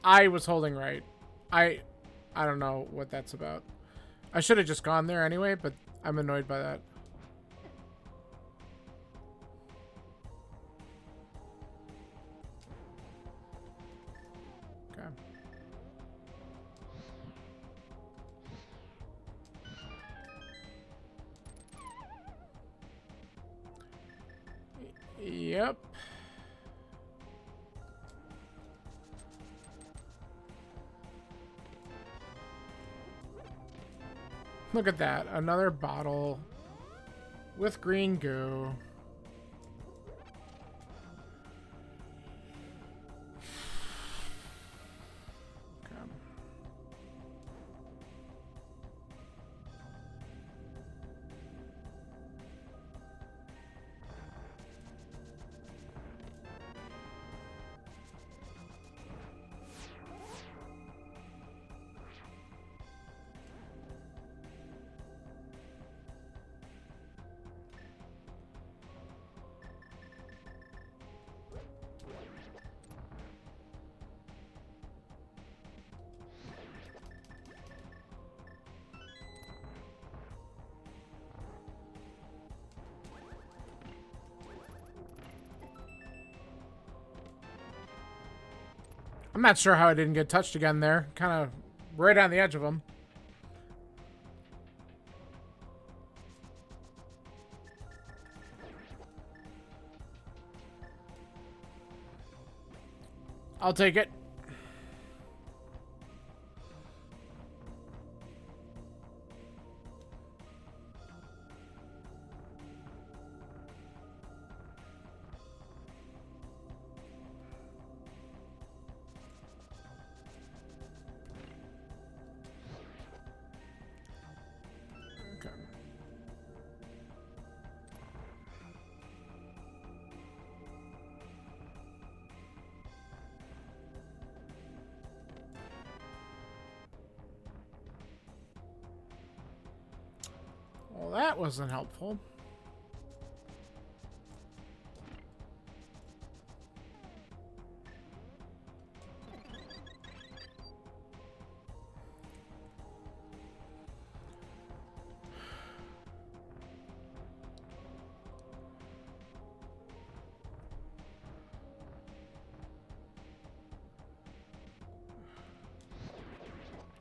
I was holding right. I don't know what that's about. I should have just gone there anyway, but I'm annoyed by that. Yep. Look at that. Another bottle with green goo. I'm not sure how I didn't get touched again there. Kind of right on the edge of him. I'll take it. Okay. Well, that wasn't helpful.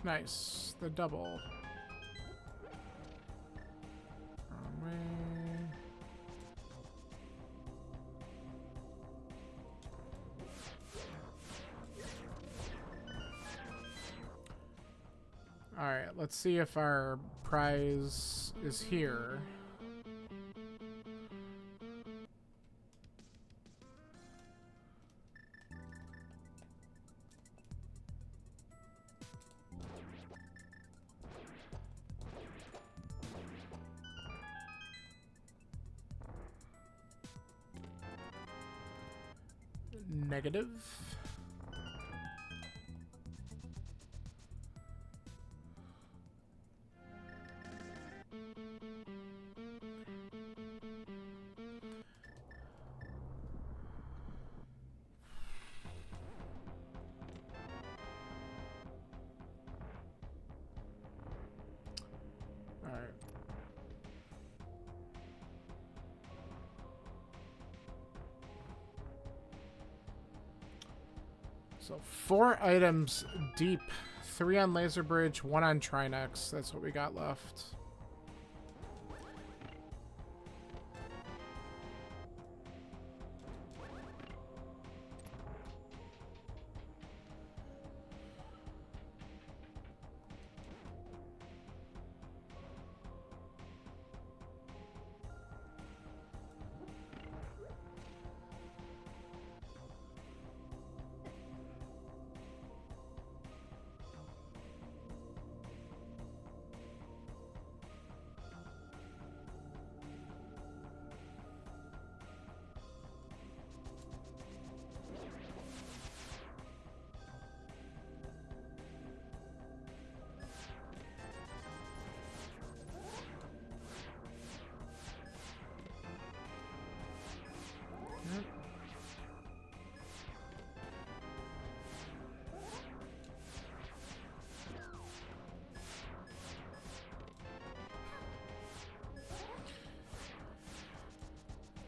Nice. The double. Wrong way. Alright, let's see if our prize is here. Negative. All right. So 4 items deep, 3 on Laser Bridge, 1 on Trinex. That's what we got left.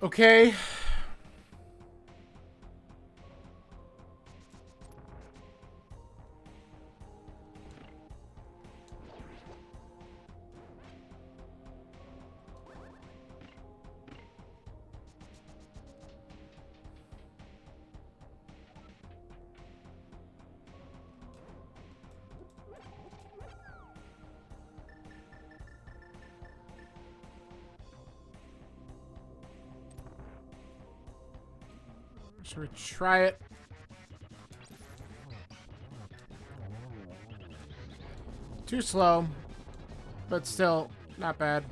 Okay. Should we try it? Too slow, but still not bad.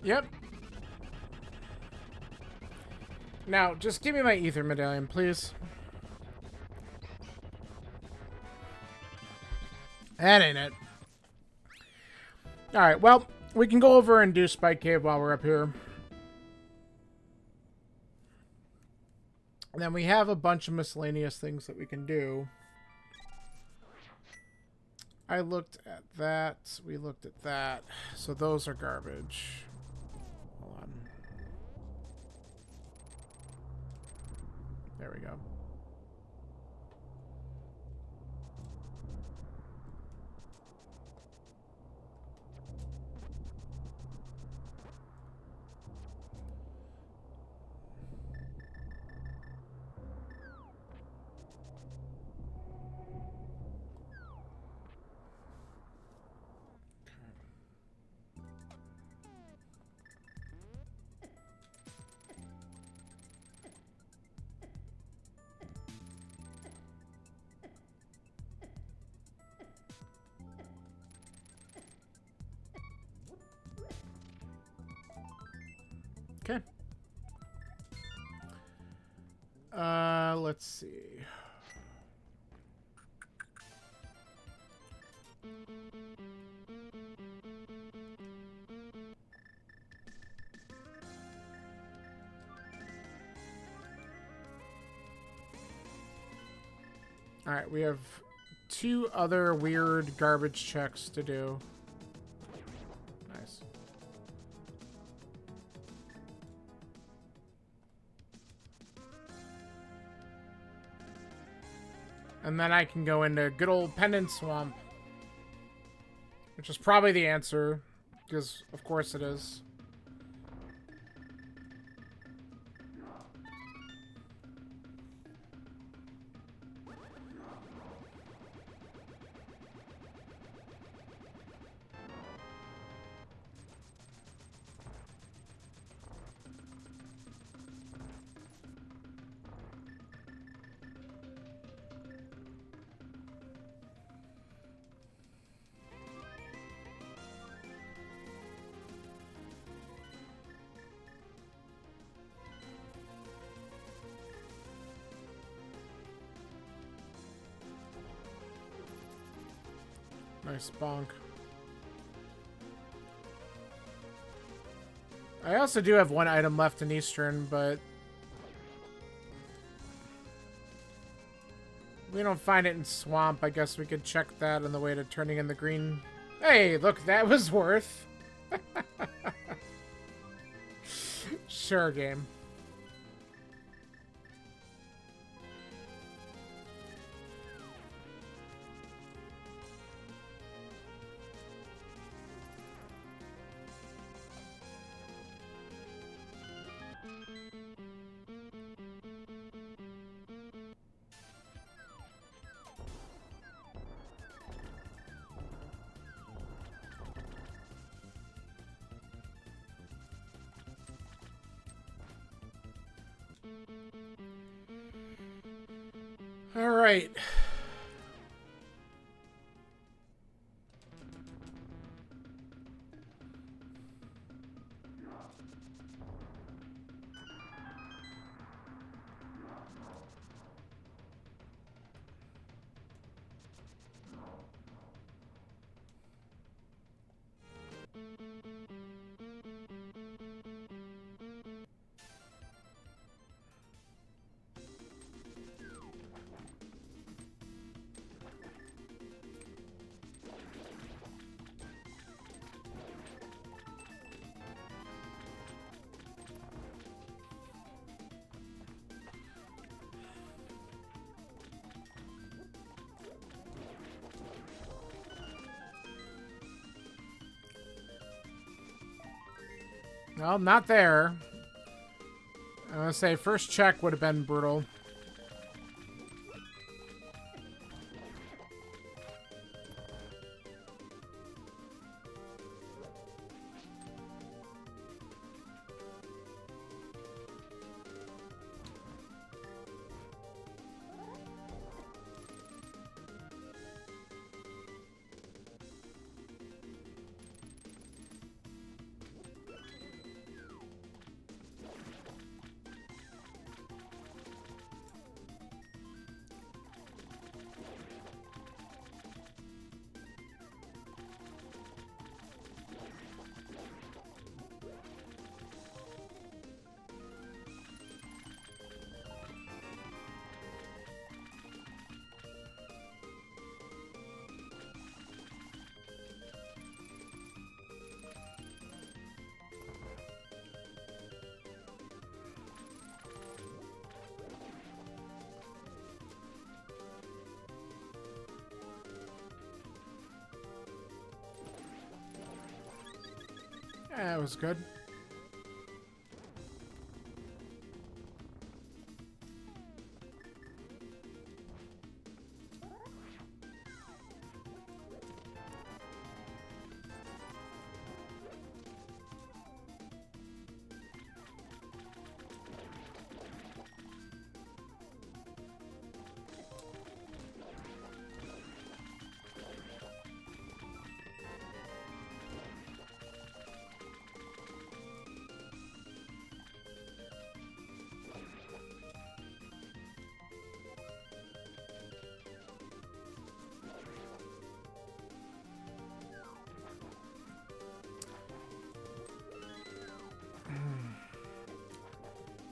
Yep. Now, just give me my ether medallion, please. That ain't it. Alright, well, we can go over and do Spike Cave while we're up here. And then we have a bunch of miscellaneous things that we can do. I looked at that. We looked at that. So those are garbage. Hold on. There we go. Okay. Let's see. All right, we have 2 other weird garbage checks to do. Nice. And then I can go into good old Pendant Swamp. Which is probably the answer. Because, of course, it is. Nice bonk. I also do have 1 item left in Eastern, but we don't find it in Swamp. I guess we could check that on the way to turning in the green. Hey, look, that was worth. Sure, game. All right. Well, not there. I'm gonna say first check would have been brutal. That was good.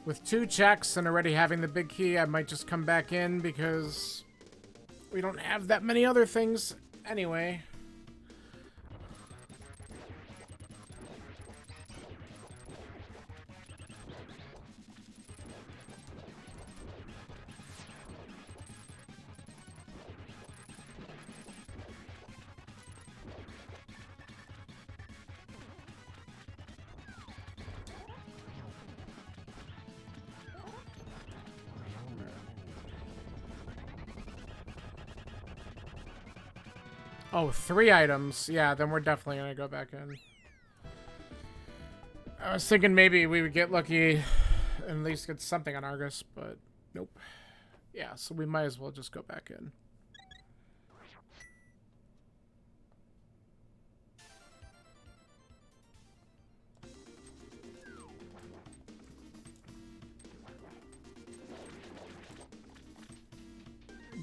With 2 checks and already having the big key, I might just come back in because we don't have that many other things anyway. Oh, 3 items. Yeah, then we're definitely gonna go back in. I was thinking maybe we would get lucky and at least get something on Argus, but nope. Yeah, so we might as well just go back in.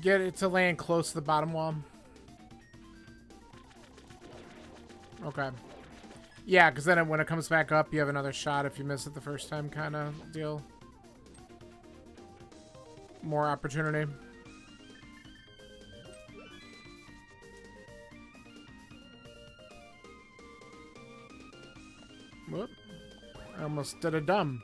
Get it to land close to the bottom wall. Okay. Yeah, because then when it comes back up, you have another shot if you miss it the first time kind of deal. More opportunity. Whoop. I almost did a dumb.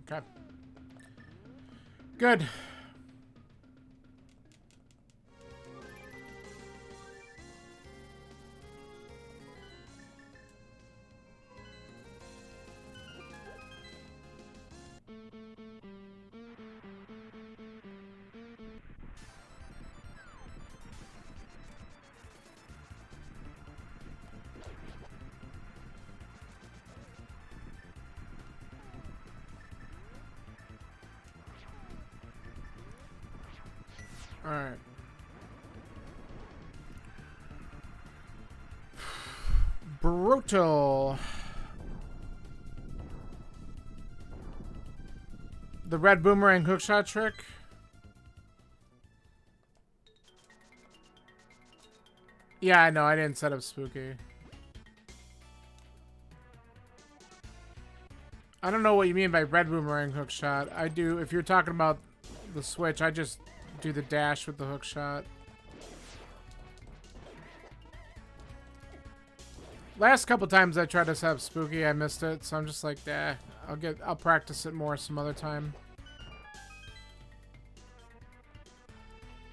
Okay. Good. Alright. Brutal. The red boomerang hookshot trick. Yeah, I know. I didn't set up spooky. I don't know what you mean by red boomerang hookshot. I do. If you're talking about the switch, I just do the dash with the hookshot. Last couple times I tried to set up spooky, I missed it, so I'm just like, I'll practice it more some other time.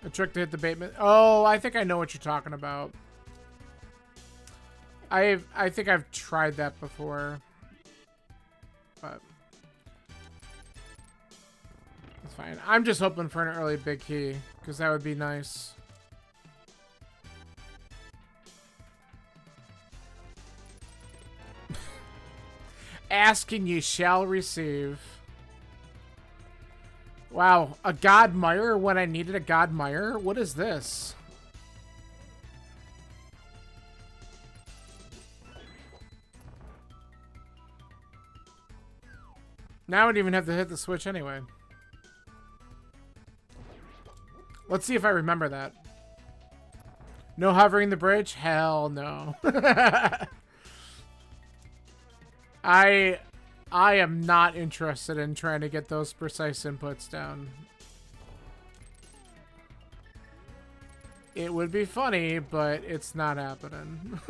A trick to hit the baitment. Oh, I think I know what you're talking about. I think I've tried that before. But it's fine. I'm just hoping for an early big key, because that would be nice. Ask and you shall receive. Wow, a God Mire when I needed a God Mire? What is this? Now I don't even have to hit the switch anyway. Let's see if I remember that. No hovering the bridge? Hell no. I am not interested in trying to get those precise inputs down. It would be funny, but it's not happening.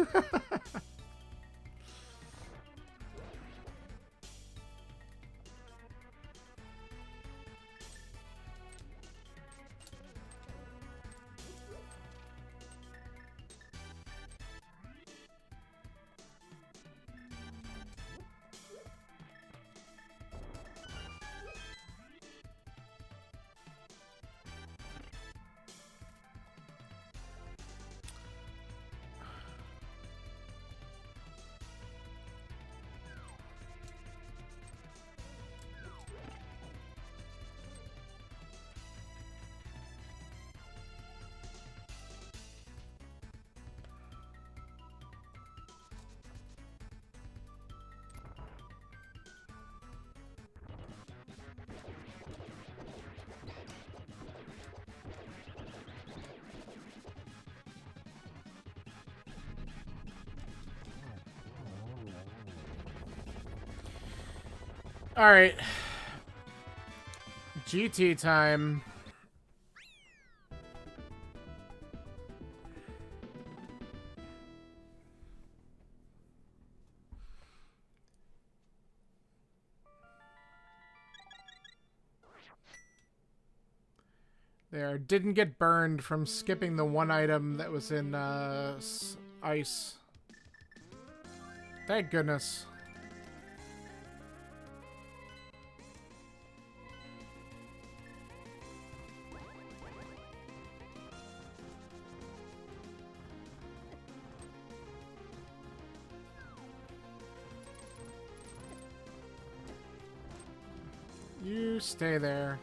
All right. GT time. There. Didn't get burned from skipping the one item that was in ice. Thank goodness. You stay there.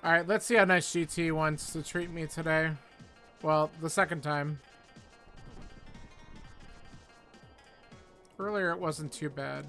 Alright, let's see how nice GT wants to treat me today. Well, the second time. Earlier it wasn't too bad.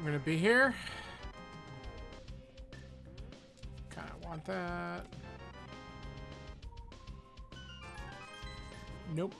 gonna be here. Kind of want that. Nope.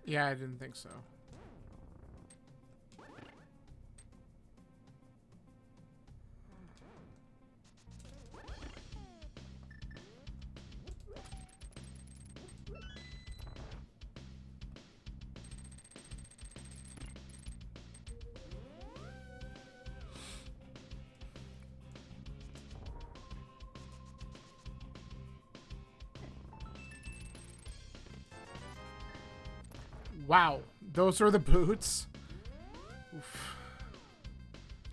Yeah, I didn't think so. Wow, those are the boots? Oof.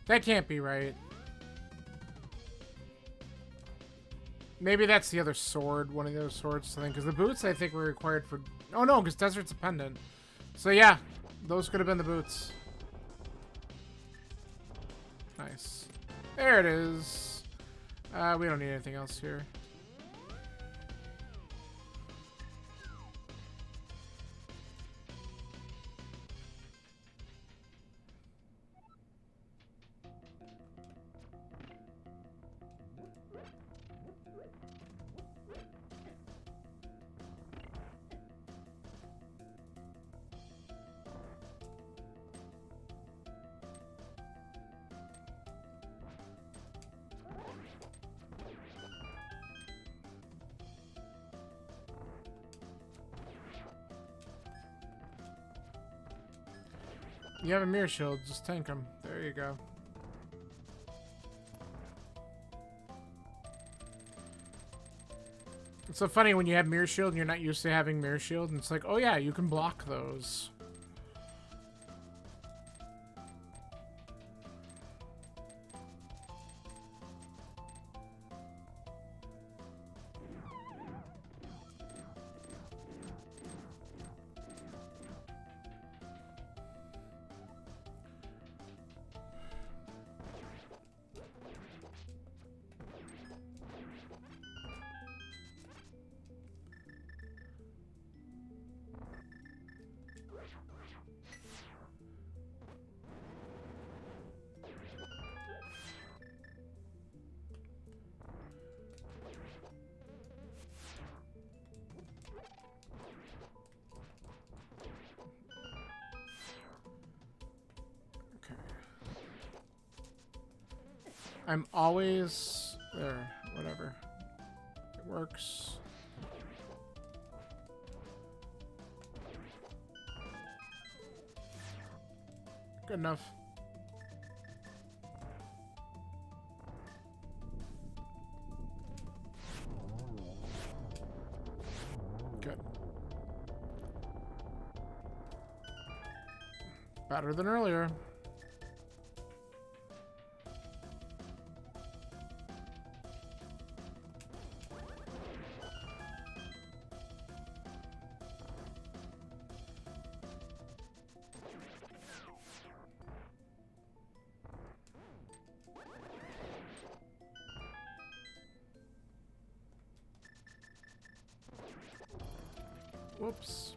That can't be right. Maybe that's the other sword, one of the other swords, something. Because the boots, I think, were required for... Oh, no, because Desert's a pendant. So, yeah, those could have been the boots. Nice. There it is. We don't need anything else here. You have a mirror shield, just tank him. There you go. It's so funny when you have mirror shield and you're not used to having mirror shield, and it's like, oh yeah, you can block those. I'm always there. Whatever. It works. Good enough. Good. Better than earlier. Whoops.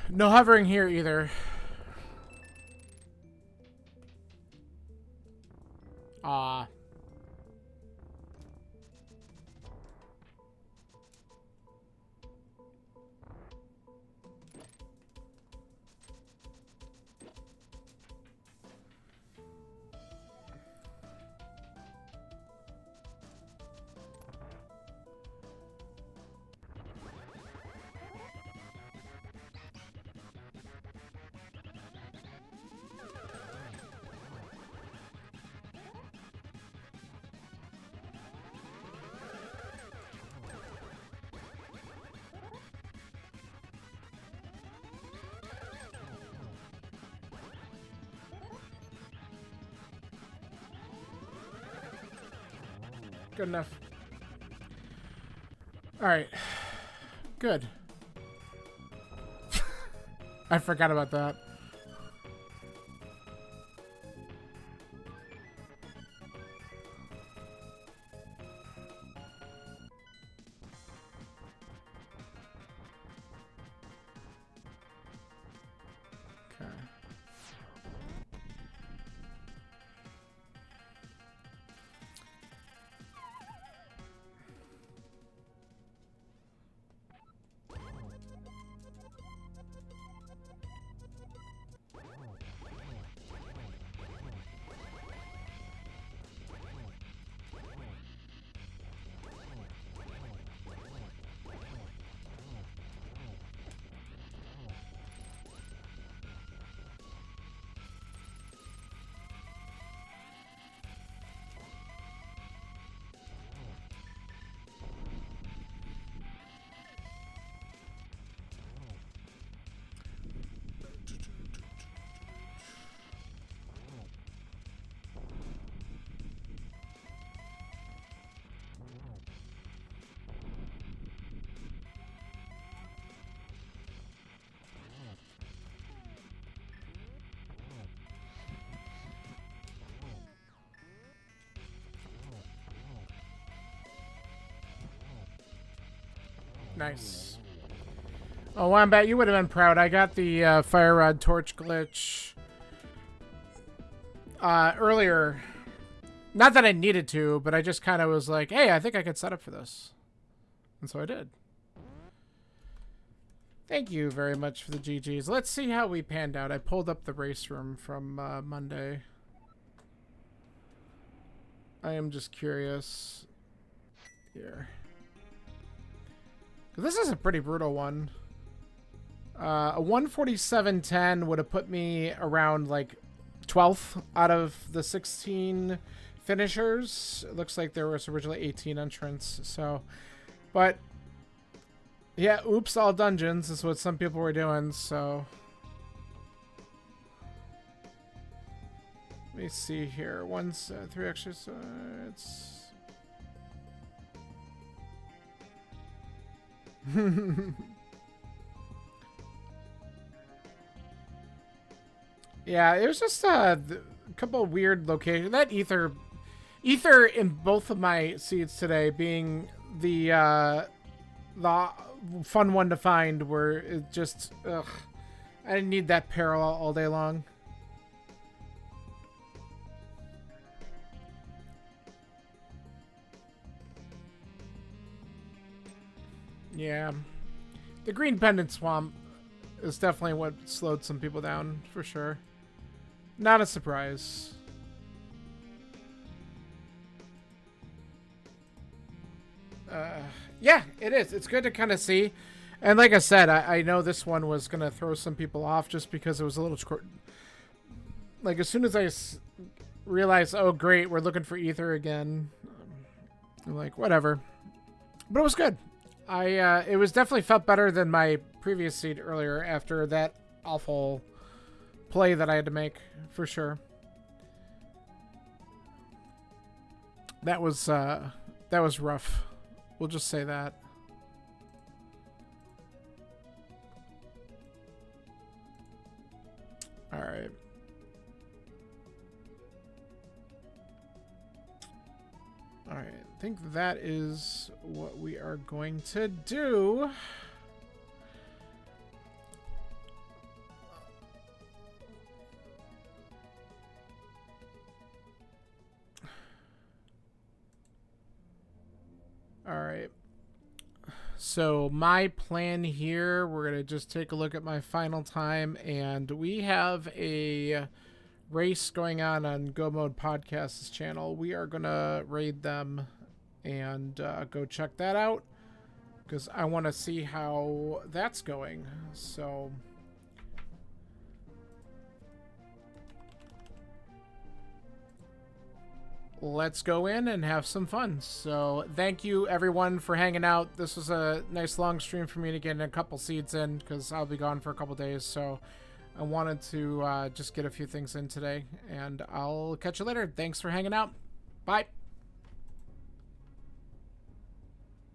No hovering here either. Ah. Good enough. All right. Good. I forgot about that. Okay. Nice. Oh, Wombat, you would have been proud. I got the Fire Rod Torch glitch earlier. Not that I needed to, but I just kind of was like, hey, I think I could set up for this. And so I did. Thank you very much for the GGs. Let's see how we panned out. I pulled up the race room from Monday. I am just curious. Here. This is a pretty brutal one. A 147.10 would have put me around like 12th out of the 16 finishers. It looks like there was originally 18 entrants. So, but yeah, oops, all dungeons is what some people were doing. So let me see here. 3 extras. It's yeah, it was just a couple of weird locations. That ether in both of my seeds today being the fun one to find, where it just I didn't need that parallel all day long. Yeah, the Green Pendant Swamp is definitely what slowed some people down, for sure. Not a surprise. Yeah, it is. It's good to kind of see. And like I said, I know this one was going to throw some people off just because it was a little... Like, as soon as I realized, oh, great, we're looking for Ether again, I'm like, whatever. But it was good. It was definitely felt better than my previous seed earlier after that awful play that I had to make, for sure. That was rough. We'll just say that. All right. All right. I think that is what we are going to do. All right. So my plan here, we're going to just take a look at my final time, and we have a race going on Go Mode Podcast's channel. We are going to raid them and go check that out because I want to see how that's going. So let's go in and have some fun. So thank you everyone for hanging out. This was a nice long stream for me to get a couple seeds in because I'll be gone for a couple days. So I wanted to just get a few things in today, and I'll catch you later. Thanks for hanging out. Bye.